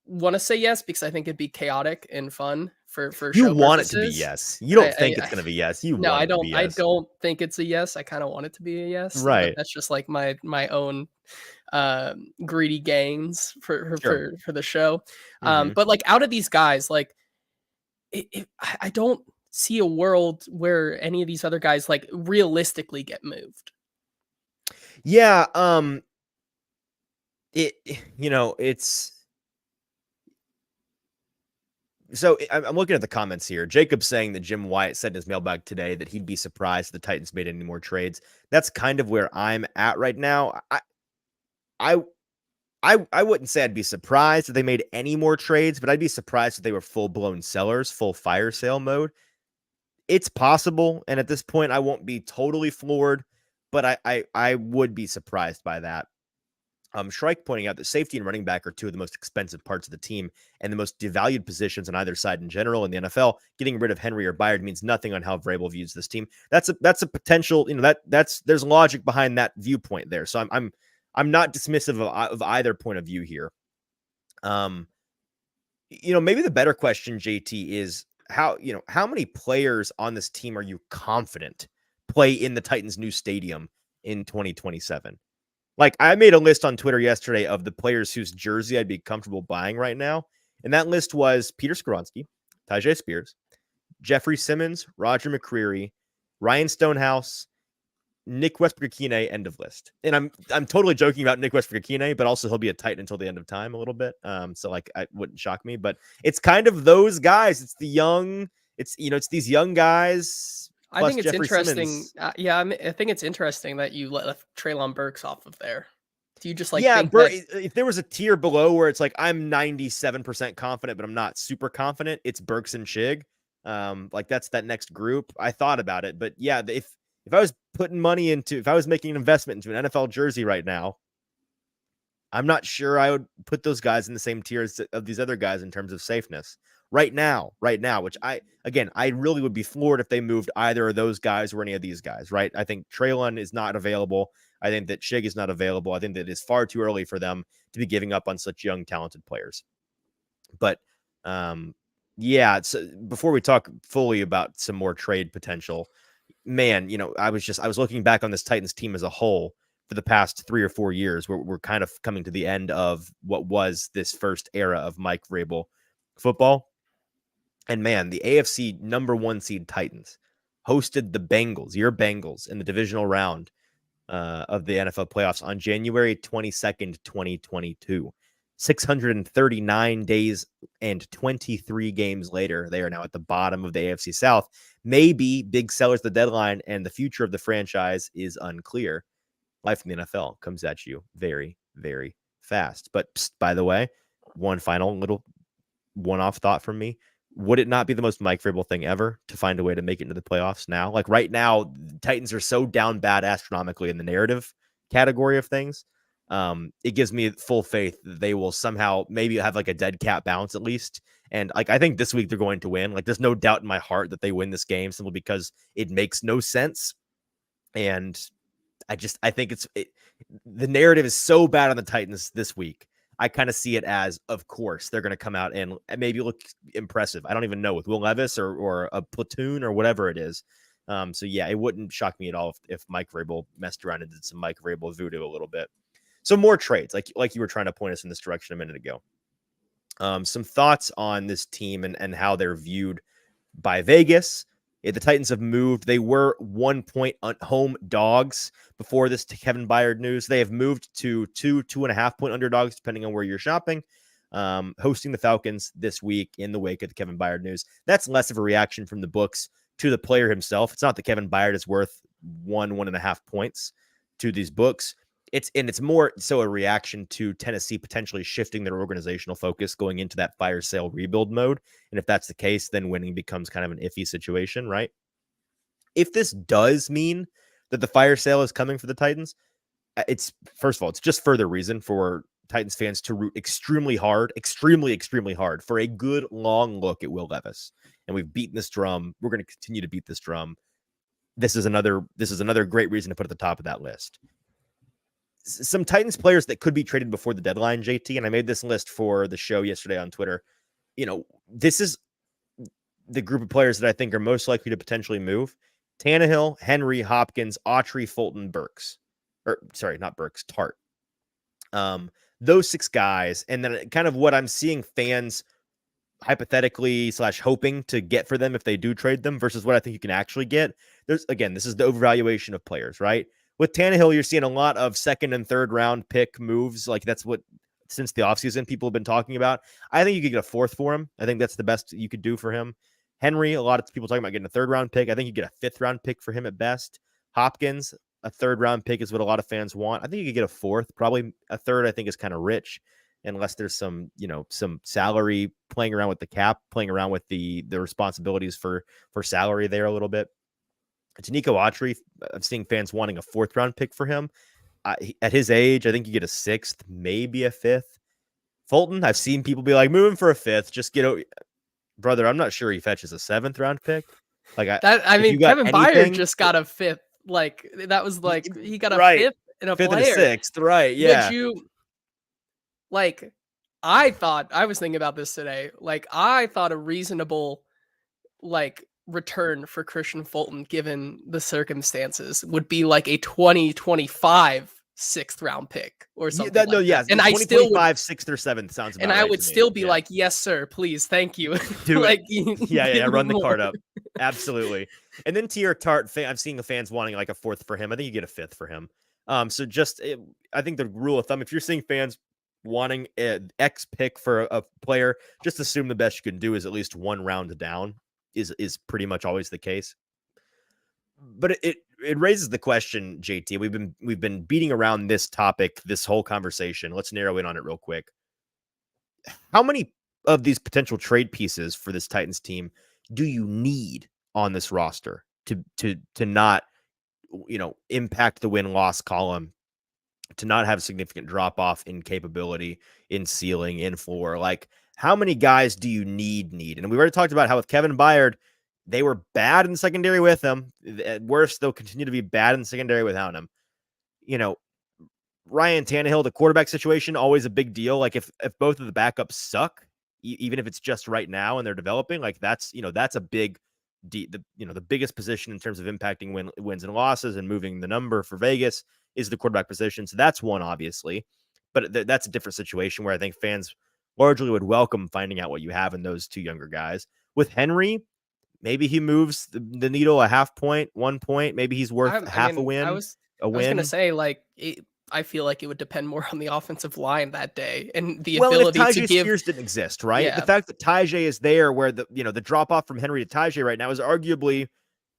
want to say yes, because I think it'd be chaotic and fun for
You
show
want
purposes.
it to be yes. You don't think it's going to be yes. You
no,
want
I
it to
don't.
be yes.
I don't think it's a yes. I kind of want it to be a yes.
Right.
But that's just like my own greedy gains for the show. But like, out of these guys, like, I don't see a world where any of these other guys like realistically get moved.
Yeah, it's so I'm looking at the comments here. Jacob's saying that Jim Wyatt said in his mailbag today that he'd be surprised if the Titans made any more trades. That's kind of where I'm at right now. I wouldn't say I'd be surprised if they made any more trades, but I'd be surprised if they were full-blown sellers, full fire sale mode. It's possible, and at this point, I won't be totally floored, but I would be surprised by that. Shrike pointing out that safety and running back are two of the most expensive parts of the team and the most devalued positions on either side in general in the NFL. Getting rid of Henry or Byard means nothing on how Vrabel views this team. That's a potential, that's there's logic behind that viewpoint there. So I'm not dismissive of either point of view here. Maybe the better question, JT, is how many players on this team are you confident play in the Titans' new stadium in 2027? Like, I made a list on Twitter yesterday of the players whose jersey I'd be comfortable buying right now. And that list was Peter Skoronski, Tyjae Spears, Jeffrey Simmons, Roger McCreary, Ryan Stonehouse, Nick Westbrook-Akine, end of list. And I'm totally joking about Nick Westbrook-Akine, but also he'll be a Titan until the end of time a little bit. So like, it wouldn't shock me, but it's kind of those guys. It's these young guys.
I think it's
Jeffrey
interesting.
Simmons.
I think it's interesting that you left Treylon Burks off of there. Do you just think
if there was a tier below where it's like I'm 97% confident, but I'm not super confident, it's Burks and Chig. Like that's that next group. I thought about it, but yeah, if I was if I was making an investment into an NFL jersey right now, I'm not sure I would put those guys in the same tier of these other guys in terms of safeness. Right now, which I really would be floored if they moved either of those guys or any of these guys, right? I think Treylon is not available. I think that Chig is not available. I think that it's far too early for them to be giving up on such young, talented players. But before we talk fully about some more trade potential, man, I was looking back on this Titans team as a whole for the past 3 or 4 years, where we're kind of coming to the end of what was this first era of Mike Vrabel football. And man, the AFC number 1 seed Titans hosted the Bengals, your Bengals, in the divisional round of the NFL playoffs on January 22nd, 2022. 639 days and 23 games later, they are now at the bottom of the AFC South. Maybe big sellers the deadline and the future of the franchise is unclear. Life in the NFL comes at you very, very fast. But by the way, one final little one-off thought from me. Would it not be the most Mike Vrabel thing ever to find a way to make it into the playoffs now? Like right now, Titans are so down bad astronomically in the narrative category of things. It gives me full faith that they will somehow maybe have like a dead cat bounce at least. And like, I think this week they're going to win. Like there's no doubt in my heart that they win this game simply because it makes no sense. And I think the narrative is so bad on the Titans this week. I kind of see it as, of course, they're going to come out and maybe look impressive. I don't even know, with Will Levis or a platoon or whatever it is. So yeah, it wouldn't shock me at all if Mike Vrabel messed around and did some Mike Vrabel voodoo a little bit. So more trades, like you were trying to point us in this direction a minute ago. Some thoughts on this team and how they're viewed by Vegas. The Titans have moved. They were 1 point home dogs before this Kevin Byard news. They have moved to 2.5 point underdogs, depending on where you're shopping, hosting the Falcons this week in the wake of the Kevin Byard news. That's less of a reaction from the books to the player himself. It's not that Kevin Byard is worth 1.5 points to these books. It's more so a reaction to Tennessee potentially shifting their organizational focus going into that fire sale rebuild mode. And if that's the case, then winning becomes kind of an iffy situation, right? If this does mean that the fire sale is coming for the Titans, it's first of all, it's just further reason for Titans fans to root extremely hard for a good long look at Will Levis. And we've beaten this drum. We're going to continue to beat this drum. This is another great reason to put at the top of that list. Some Titans players that could be traded before the deadline, JT, and I made this list for the show yesterday on Twitter. This is the group of players that I think are most likely to potentially move. Tannehill, Henry, Hopkins, Autry, Fulton, Burks. Or sorry, not Burks, Tart. Those 6 guys, and then kind of what I'm seeing fans hypothetically / hoping to get for them if they do trade them versus what I think you can actually get. This is the overvaluation of players, right? With Tannehill, you're seeing a lot of 2nd and 3rd round pick moves. Like that's what, since the offseason, people have been talking about. I think you could get a 4th for him. I think that's the best you could do for him. Henry, a lot of people talking about getting a 3rd round pick. I think you get a 5th round pick for him at best. Hopkins, a 3rd round pick is what a lot of fans want. I think you could get a 4th, probably a 3rd. I think is kind of rich, unless there's some salary, playing around with the cap, playing around with the responsibilities for salary there a little bit. Nico Autry, I'm seeing fans wanting a 4th round pick for him. At his age, I think you get a sixth, maybe a fifth. Fulton, I've seen people be like, moving for a fifth, just get brother. I'm not sure he fetches a seventh round pick. Like,
I
if you
mean,
got
Kevin Byard
anything,
just got a fifth. Like that was like he got a
right,
fifth and a
fifth and a
player.
sixth, right?
Would
Yeah,
you like? I was thinking about this today. Like I thought a reasonable like return for Christian Fulton given the circumstances would be like a 2025 sixth round pick or
yeah,
something
no,
like that.
yeah,
And I still would
2025, sixth or seventh sounds
and
about
I
right
would
to me.
still be
Yeah,
like, "Yes, sir, please, thank you."
do it.
Like
Yeah,
give me
run the
more.
card up. Absolutely. And then Tier Tart, I've seen the fans wanting like a fourth for him. I think you get a fifth for him. So I think the rule of thumb, if you're seeing fans wanting an X pick for a player, just assume the best you can do is at least one round down. Is pretty much always the case. But it raises the question, JT. We've been beating around this topic, this whole conversation. Let's narrow in on it real quick. How many of these potential trade pieces for this Titans team do you need on this roster to not impact the win-loss column, to not have significant drop-off in capability, in ceiling, in floor? Like, how many guys do you need? And we already talked about how with Kevin Byard, they were bad in the secondary with him. At worst, they'll continue to be bad in the secondary without him. You know, Ryan Tannehill, the quarterback situation, always a big deal. Like if both of the backups suck, even if it's just right now and they're developing, like that's a big, the biggest position in terms of impacting wins and losses and moving the number for Vegas is the quarterback position. So that's one, obviously, but that's a different situation where I think fans largely would welcome finding out what you have in those two younger guys. With Henry, maybe he moves the needle a half point, 1 point. Maybe he's worth
I
half a
mean,
win, a
I was gonna
win.
say like I feel like it would depend more on the offensive line that day and the
Well, and if
ability to
Tajay
give.
Spears didn't exist, right? The
Yeah,
fact that Tajay is there, where the drop off from Henry to Tajay right now is arguably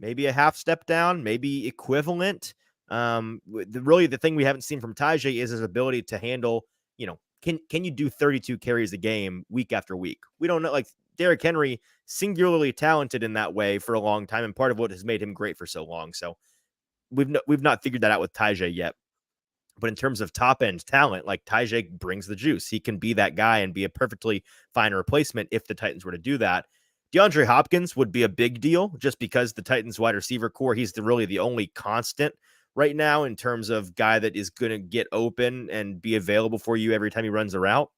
maybe a half step down, maybe equivalent. Really, the thing we haven't seen from Tajay is his ability to handle. Can you do 32 carries a game week after week? We don't know. Like Derrick Henry, singularly talented in that way for a long time, and part of what has made him great for so long. So we've not figured that out with Tajay yet. But in terms of top end talent, like Tajay brings the juice. He can be that guy and be a perfectly fine replacement if the Titans were to do that. DeAndre Hopkins would be a big deal just because the Titans wide receiver core, he's really the only constant right now in terms of guy that is going to get open and be available for you every time he runs a route.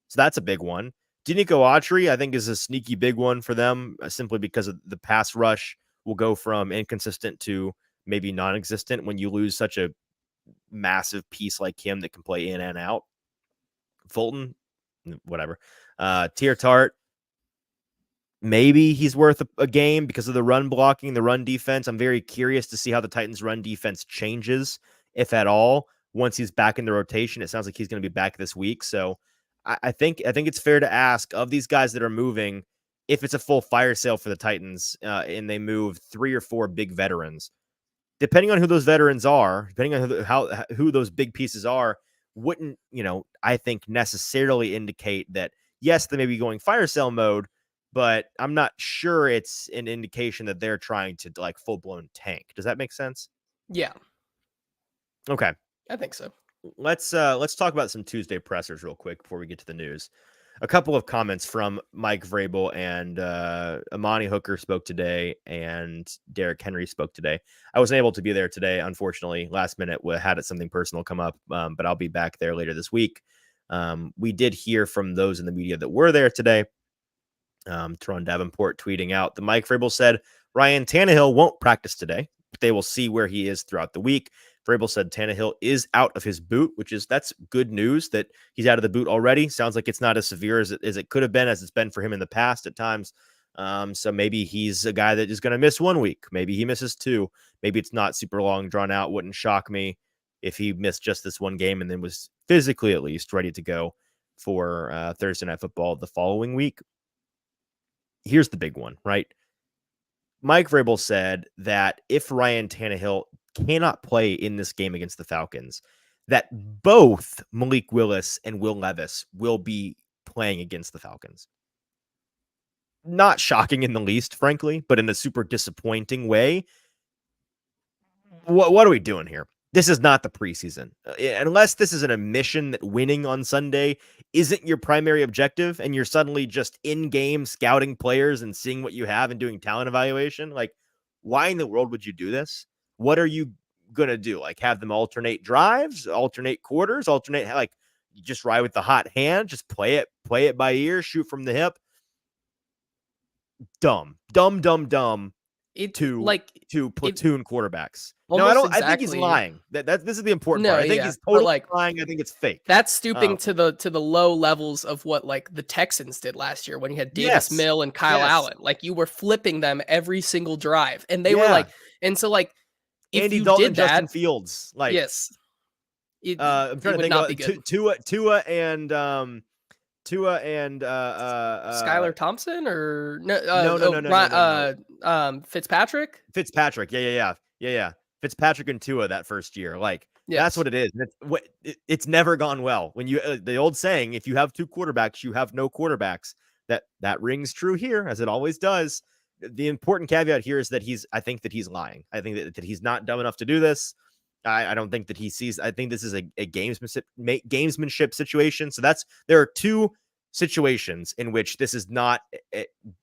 So that's a big one. Denico Autry, I think, is a sneaky big one for them simply because of the pass rush will go from inconsistent to maybe non-existent when you lose such a massive piece like him that can play in and out. Fulton, whatever. Tier Tart, maybe he's worth a game because of the run blocking, the run defense. I'm very curious to see how the Titans' run defense changes, if at all, once he's back in the rotation. It sounds like he's going to be back this week. So I think it's fair to ask of these guys that are moving, if it's a full fire sale for the Titans and they move 3 or 4 big veterans, depending on who those veterans are, depending on who those big pieces are, wouldn't, I think necessarily indicate that, yes, they may be going fire sale mode, but I'm not sure it's an indication that they're trying to like full blown tank. Does that make sense?
yeah,
Okay.
I think so.
Let's talk about some Tuesday pressers real quick before we get to the news. A couple of comments from Mike Vrabel and Amani Hooker spoke today, and Derrick Henry spoke today. I wasn't able to be there today, unfortunately. Last minute, we had something personal come up, but I'll be back there later this week. We did hear from those in the media that were there today. Teron Davenport tweeting out that Mike Vrabel said Ryan Tannehill won't practice today, but they will see where he is throughout the week. Vrabel said Tannehill is out of his boot, that's good news that he's out of the boot already. Sounds like it's not as severe as it could have been, as it's been for him in the past at times. So maybe he's a guy that is going to miss 1 week. Maybe he misses 2. Maybe it's not super long, drawn out. Wouldn't shock me if he missed just this one game and then was physically at least ready to go for Thursday Night Football the following week. Here's the big one, right? Mike Vrabel said that if Ryan Tannehill cannot play in this game against the Falcons, that both Malik Willis and Will Levis will be playing against the Falcons. Not shocking in the least, frankly, but in a super disappointing way. What are we doing here? this is not the preseason. Unless this is an admission that winning on Sunday isn't your primary objective and you're suddenly just in game scouting players and seeing what you have and doing talent evaluation. Like, why in the world would you do this? What are you going to do? Like, have them alternate drives, alternate quarters, alternate, like, you just ride with the hot hand, just play it by ear, shoot from the hip. Dumb.
It
To
like
platoon quarterbacks. No,
almost
I think he's
exactly.
lying. This is the important
No,
part. I think
yeah,
he's
but
totally
like
lying. I think it's fake.
that's stooping
Um,
to the low levels of what like the Texans did last year when you had Davis
yes.
Mill and Kyle
Yes.
Allen. Like you were flipping them every single drive, and they were
Yeah.
like, and so like if
Andy
you
Dalton,
did that,
Justin Fields. Like,
yes, it
I'm trying
it
to
would
think
not be
about
good.
Tua and
Skylar Thompson or no?
no.
Fitzpatrick.
Fitzpatrick. Yeah. Fitzpatrick and Tua that first year. Like, that's
Yes,
what it is. And it's never gone well. When you the old saying, if you have two quarterbacks, you have no quarterbacks. That rings true here, as it always does. The important caveat here is that I think that he's lying. I think that he's not dumb enough to do this. I don't think that he sees. I think this is a gamesmanship situation. So there are two situations in which this is not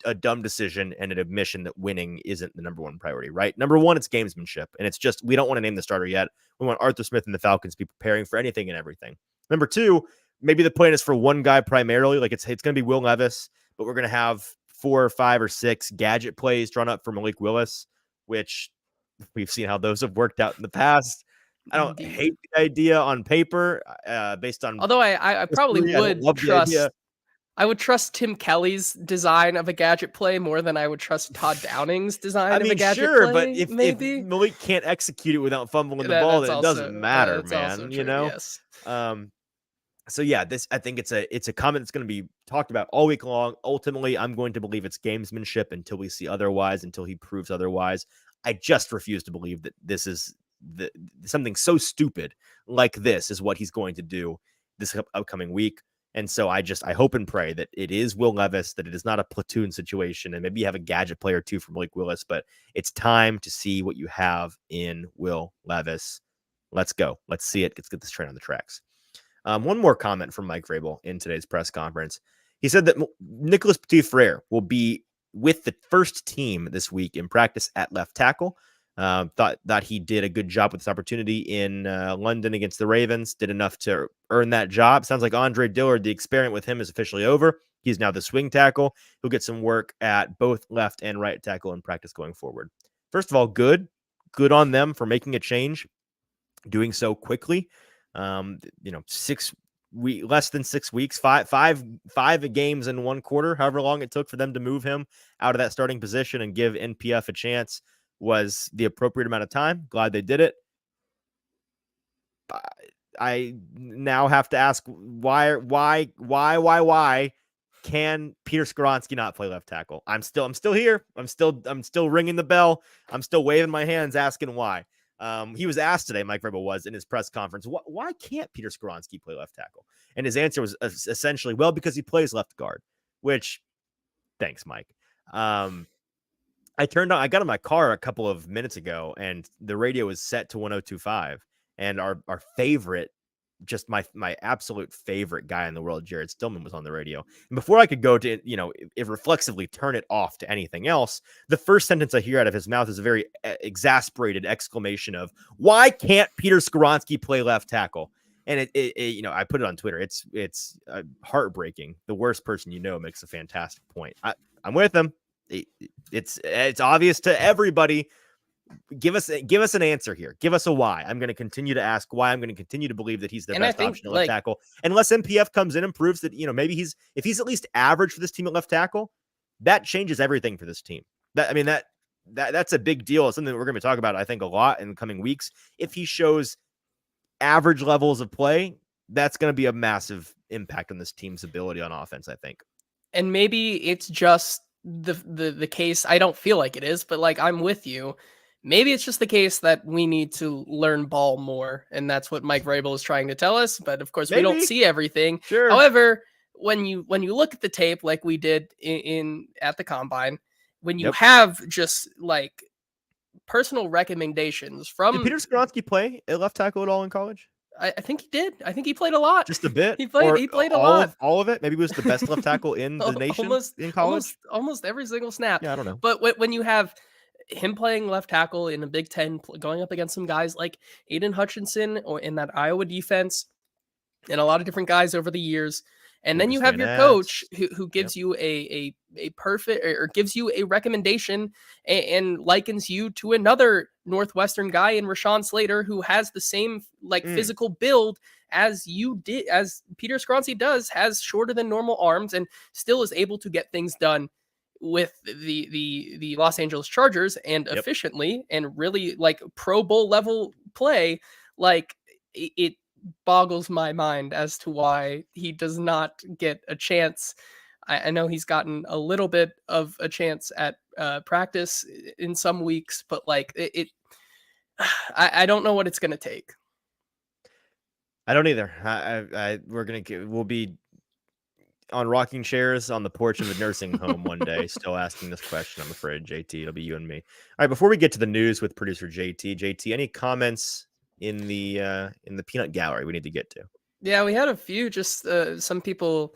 a dumb decision and an admission that winning isn't the number one priority, right? Number one, it's gamesmanship. And it's just, we don't want to name the starter yet. We want Arthur Smith and the Falcons to be preparing for anything and everything. Number two, maybe the plan is for one guy primarily. Like it's going to be Will Levis, but we're going to have 4 or 5 or 6 gadget plays drawn up for Malik Willis, which we've seen how those have worked out in the past. I don't
indeed.
hate the idea on paper, based on
Although I probably
history. I don't
would
love the idea.
trust. I would trust Tim Kelly's design of a gadget play more than I would trust Todd Downing's
I
design of a
mean,
gadget
sure, but
play,
if
maybe?
Malik can't execute it without fumbling the ball, then it doesn't matter,
That's also
man. You
true,
know.
yes.
So yeah, I think it's a comment that's going to be talked about all week long. Ultimately, I'm going to believe it's gamesmanship until we see otherwise, until he proves otherwise. I just refuse to believe that this is something so stupid like this is what he's going to do this upcoming week. And so I hope and pray that it is Will Levis, that it is not a platoon situation, and maybe you have a gadget player too from Blake Willis, but it's time to see what you have in Will Levis. Let's go. Let's see it. Let's get this train on the tracks. One more comment from Mike Vrabel in today's press conference. He said that Nicholas Petit-Frere will be with the first team this week in practice at left tackle. Thought he did a good job with this opportunity in London against the Ravens, did enough to earn that job. Sounds like Andre Dillard, the experiment with him is officially over. He's now the swing tackle. He'll get some work at both left and right tackle in practice going forward. First of all, good on them for making a change, doing so quickly. Less than 6 weeks, five games in one quarter, however long it took for them to move him out of that starting position and give NPF a chance was the appropriate amount of time. Glad they did it. I now have to ask why can Peter Skoronski not play left tackle? I'm still here. I'm still ringing the bell. I'm still waving my hands asking why. He was asked today, Mike Vrabel was in his press conference, why can't Peter Skoronski play left tackle? And his answer was essentially, well, because he plays left guard, which thanks, Mike. I got in my car a couple of minutes ago and the radio was set to 1025 and our favorite, just my absolute favorite guy in the world, Jared Stillman, was on the radio. And before I could go to, if reflexively turn it off to anything else, the first sentence I hear out of his mouth is a very exasperated exclamation of, why can't Peter Skoronski play left tackle? And I put it on Twitter. It's heartbreaking. The worst person makes a fantastic point. I'm with him. It's obvious to everybody. Give us an answer here. Give us a why. I'm going to continue to ask why. I'm going to continue to believe that he's the best option at left tackle. Unless MPF comes in and proves that, maybe if he's at least average for this team at left tackle, that changes everything for this team. That's a big deal. It's something that we're going to talk about, I think, a lot in the coming weeks. If he shows average levels of play, that's going to be a massive impact on this team's ability on offense, I think.
And maybe it's just the case. I don't feel like it is, but like I'm with you. Maybe it's just the case that we need to learn ball more, and that's what Mike Vrabel is trying to tell us. But of course, we don't see everything.
Sure.
However, when you look at the tape, like we did in at the combine, when you have just like personal recommendations
Did
from.
Peter Skronsky play at left tackle at all in college?
I think he did. I think he played a lot.
Just a bit,
He played.
or
He played a lot.
all of it? Maybe he was the best left tackle in the nation
almost,
in college.
almost every single snap.
Yeah, I don't know.
But when you have him playing left tackle in a Big Ten, going up against some guys like Aiden Hutchinson or in that Iowa defense, and a lot of different guys over the years. And then
Georgia
you have
St.
your
Ed.
coach who
Yep.
gives you a perfect, or gives you a recommendation and likens you to another Northwestern guy in Rashawn Slater, who has the same like physical build as you did, as Peter Skronsky does, has shorter than normal arms and still is able to get things done with the Los Angeles Chargers and
Yep.
efficiently and really like Pro Bowl level play. Like it boggles my mind as to why he does not get a chance. I know he's gotten a little bit of a chance at practice in some weeks, but like I don't know what it's going to take.
I don't either. We'll be on rocking chairs on the porch of a nursing home one day, still asking this question. I'm afraid, JT, it'll be you and me. All right, before we get to the news with producer JT, any comments in the peanut gallery we need to get to?
Yeah, we had a few, just some people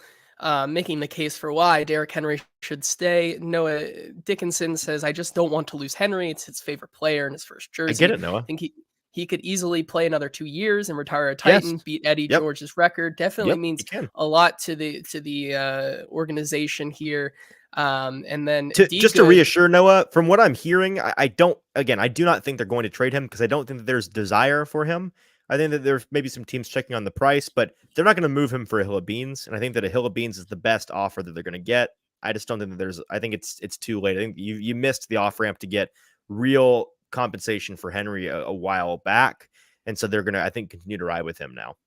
making the case for why Derrick Henry should stay. Noah Dickinson says, I just don't want to lose Henry. It's his favorite player in his first
I
jersey.
get it, Noah.
I think he could easily play another 2 years and retire a Titan,
Yes.
beat Eddie
Yep.
George's record. Definitely
Yep,
means
he can.
a lot to the organization here. And then
Just to reassure Noah, from what I'm hearing, I do not think they're going to trade him because I don't think that there's desire for him. I think that there's maybe some teams checking on the price, but they're not going to move him for a hill of beans. And I think that a hill of beans is the best offer that they're going to get. I just don't think that I think it's too late. I think you missed the off ramp to get real compensation for Henry a while back. And so they're going to, I think, continue to ride with him now.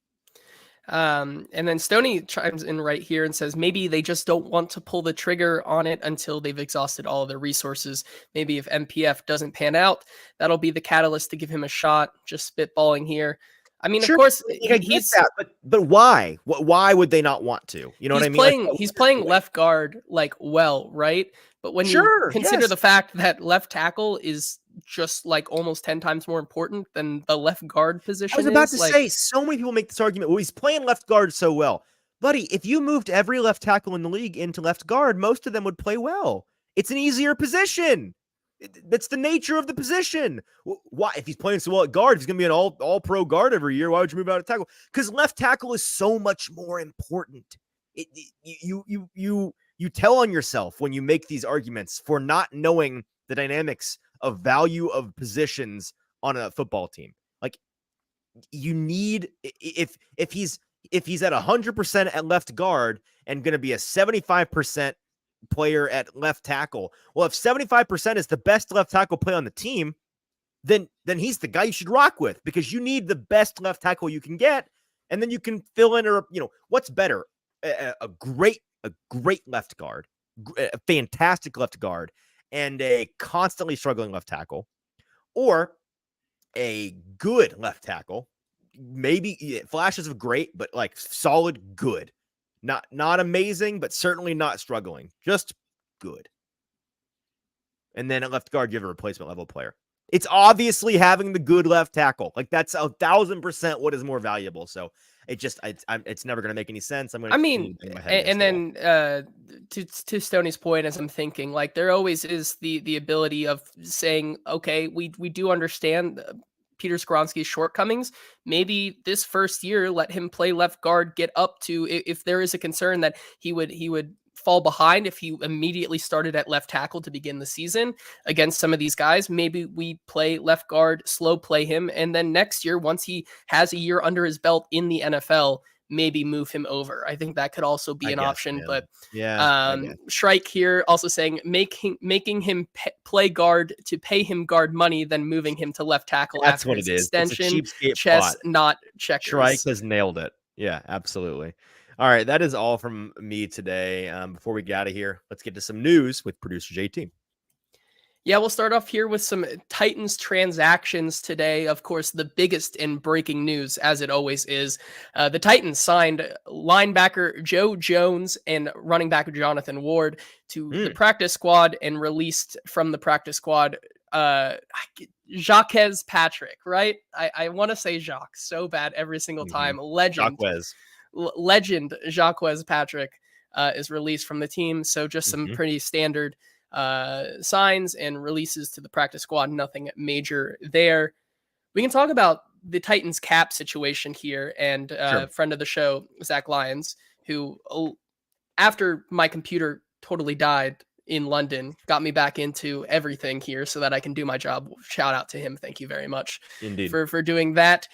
And then Stoney chimes in right here and says, maybe they just don't want to pull the trigger on it until they've exhausted all of their resources. Maybe if MPF doesn't pan out, that'll be the catalyst to give him a shot. Just spitballing here. I mean,
Sure,
of course,
I get that, but why? Why would they not want to? You know what I mean?
He's playing left guard like well, right? But when you consider the fact that left tackle is just like almost 10 times more important than the left guard position.
I was about to say, so many people make this argument. Well, he's playing left guard so well. Buddy, if you moved every left tackle in the league into left guard, most of them would play well. It's an easier position. That's the nature of the position. Why? If he's playing so well at guard, if he's going to be an all pro guard every year, why would you move out of tackle? Because left tackle is so much more important. You tell on yourself when you make these arguments for not knowing the dynamics of value of positions on a football team. Like, you need, if he's at 100% at left guard and going to be a 75% player at left tackle. Well, if 75% is the best left tackle play on the team, then he's the guy you should rock with, because you need the best left tackle you can get, and then you can fill in, or what's better, a great left guard, a fantastic left guard, and a constantly struggling left tackle, or a good left tackle, maybe flashes of great, but like solid good. Not amazing, but certainly not struggling. Just good. And then at left guard, you have a replacement level player. It's obviously having the good left tackle. Like, that's 1,000% what is more valuable. So it's never going to make any sense.
To Stoney's point, as I'm thinking, like, there always is the ability of saying, okay, we do understand Peter Skronsky's shortcomings. Maybe this first year, let him play left guard, get up to, if there is a concern that he would fall behind if he immediately started at left tackle to begin the season against some of these guys. Maybe we play left guard, slow play him, and then next year, once he has a year under his belt in the NFL, maybe move him over. I think that could also be an option. Yeah. But Shrike here also saying making him play guard to pay him guard money, then moving him to left tackle.
That's
after
what
his
it is.
Extension,
chess, plot.
Not checkers.
Shrike has nailed it. Yeah, absolutely. All right, that is all from me today. Before we get out of here, let's get to some news with producer JT.
Yeah, we'll start off here with some Titans transactions today. Of course, the biggest in breaking news, as it always is. The Titans signed linebacker Joe Jones and running back Jonathan Ward to the practice squad and released from the practice squad Jacques Patrick, right? I want to say Jacques so bad every single time.
Jacquez.
Legend Jacques Patrick is released from the team. So just some
Mm-hmm.
pretty standard signs and releases to the practice squad. Nothing major there. We can talk about the Titans cap situation here, and
Sure.
friend of the show, Zach Lyons, who after my computer totally died in London, got me back into everything here so that I can do my job. Shout out to him. Thank you very much
Indeed.
for doing that.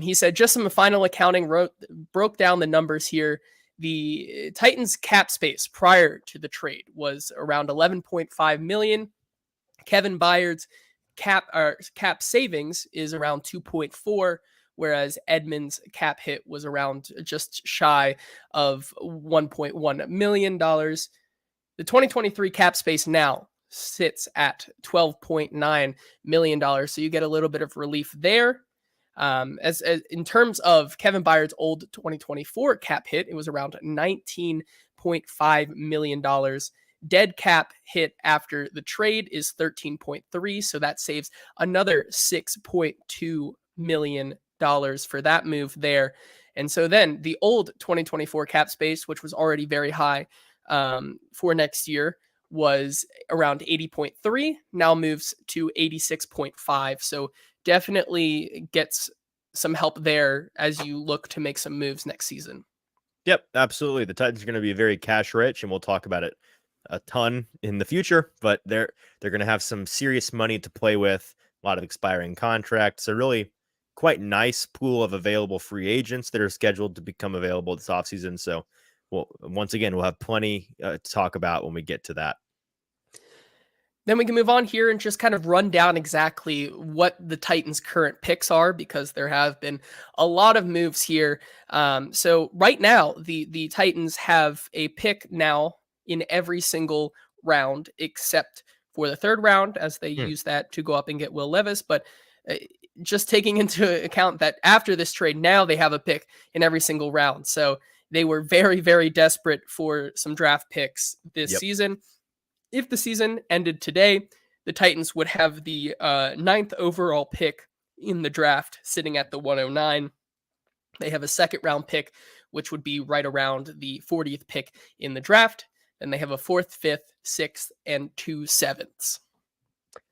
He said just some final accounting, broke down the numbers here. The Titans cap space prior to the trade was around 11.5 million. Kevin Byard's cap savings is around 2.4, whereas Edmonds' cap hit was around just shy of $1.1 million. The 2023 cap space now sits at $12.9 million. So you get a little bit of relief there. As in terms of Kevin Byard's old 2024 cap hit, it was around $19.5 million. Dead cap hit after the trade is 13.3, so that saves another $6.2 million for that move there. And so then the old 2024 cap space, which was already very high for next year, was around 80.3, now moves to 86.5. So definitely gets some help there as you look to make some moves next season.
Yep, absolutely. The Titans are going to be very cash rich, and we'll talk about it a ton in the future, but they're going to have some serious money to play with, a lot of expiring contracts, a really quite nice pool of available free agents that are scheduled to become available this offseason. So once again, we'll have plenty to talk about when we get to that.
Then we can move on here and just kind of run down exactly what the Titans' current picks are, because there have been a lot of moves here. So right now, the Titans have a pick now in every single round except for the third round, as they use that to go up and get Will Levis. But just taking into account that after this trade, now they have a pick in every single round. So they were very, very desperate for some draft picks this season. If the season ended today, the Titans would have the 9th overall pick in the draft, sitting at the 109. They have a second round pick, which would be right around the 40th pick in the draft. And they have a 4th, 5th, 6th, and 2 7ths.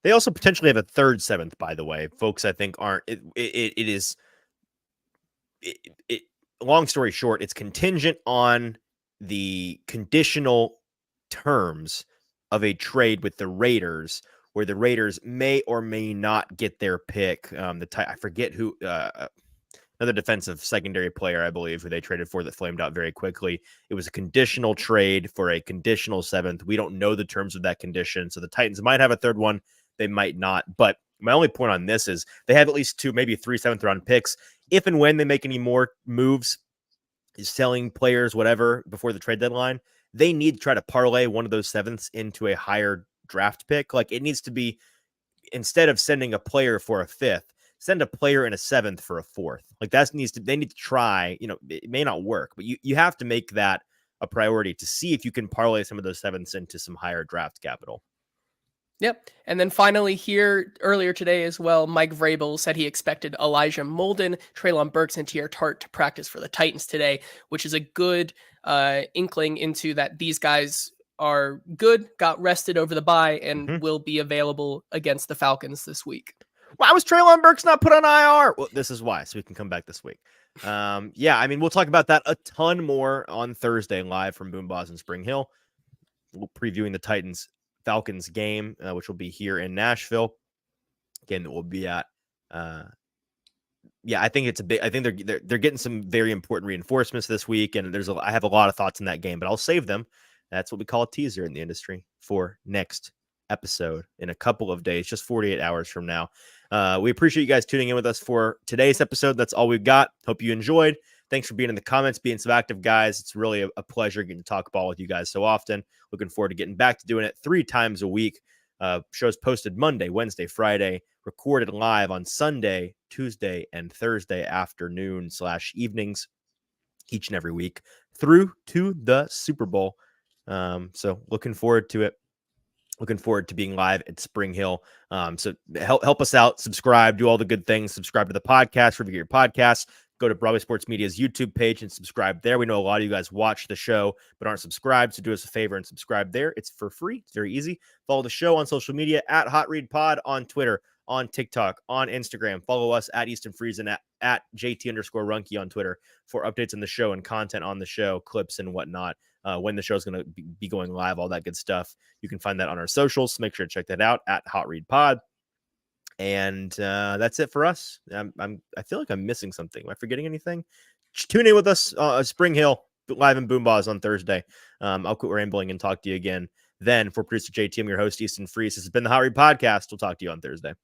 They also potentially have a 3rd 7th, by the way. Folks, I think aren't. Long story short, it's contingent on the conditional terms of a trade with the Raiders, where the Raiders may or may not get their pick. I forget who, another defensive secondary player, I believe, who they traded for that flamed out very quickly. It was a conditional trade for a conditional 7th. We don't know the terms of that condition, so the Titans might have a 3rd one. They might not. But my only point on this is they have at least 2, maybe 3 7th round picks. If and when they make any more moves, selling players, whatever, before the trade deadline, they need to try to parlay one of those 7ths into a higher draft pick. Like, it needs to be, instead of sending a player for a 5th, send a player in a 7th for a 4th. Like, they need to try, it may not work, but you have to make that a priority to see if you can parlay some of those 7ths into some higher draft capital.
Yep. And then finally here, earlier today as well, Mike Vrabel said he expected Elijah Molden, Treylon Burks, and T.R. Tart to practice for the Titans today, which is a good inkling into that these guys are good, got rested over the bye, and will be available against the Falcons this week.
Why was Treylon Burks not put on IR? Well, this is why, so we can come back this week. We'll talk about that a ton more on Thursday live from Boomboss and Spring Hill. We'll previewing the Titans Falcons game, which will be here in Nashville. Again, that we'll be at. I think it's a big. I think they're getting some very important reinforcements this week, and I have a lot of thoughts in that game, but I'll save them. That's what we call a teaser in the industry for next episode in a couple of days, just 48 hours from now. We appreciate you guys tuning in with us for today's episode. That's all we've got. Hope you enjoyed. Thanks for being in the comments, being so active, guys. It's really a pleasure getting to talk ball with you guys so often. Looking forward to getting back to doing it 3 times a week. Shows posted Monday, Wednesday, Friday, recorded live on Sunday, Tuesday, and Thursday afternoon/evenings each and every week through to the Super Bowl. So looking forward to it. Looking forward to being live at Spring Hill. So help us out, subscribe, do all the good things, subscribe to the podcast, wherever you get your podcasts. Go to Broadway Sports Media's YouTube page and subscribe there. We know a lot of you guys watch the show but aren't subscribed, so do us a favor and subscribe there. It's for free. It's very easy. Follow the show on social media at Hot Read Pod on Twitter, on TikTok, on Instagram. Follow us at Easton Freeze and at JT_Runke on Twitter for updates on the show and content on the show, clips and whatnot. When the show is going to be going live, all that good stuff. You can find that on our socials. Make sure to check that out at Hot Read Pod. And that's it for us. I feel like I'm missing something. Am I forgetting anything? Tune in with us, Spring Hill, live in Boomba's on Thursday. I'll quit rambling and talk to you again then. For producer JT, I'm your host, Easton Freeze. This has been the Hot Read Podcast. We'll talk to you on Thursday.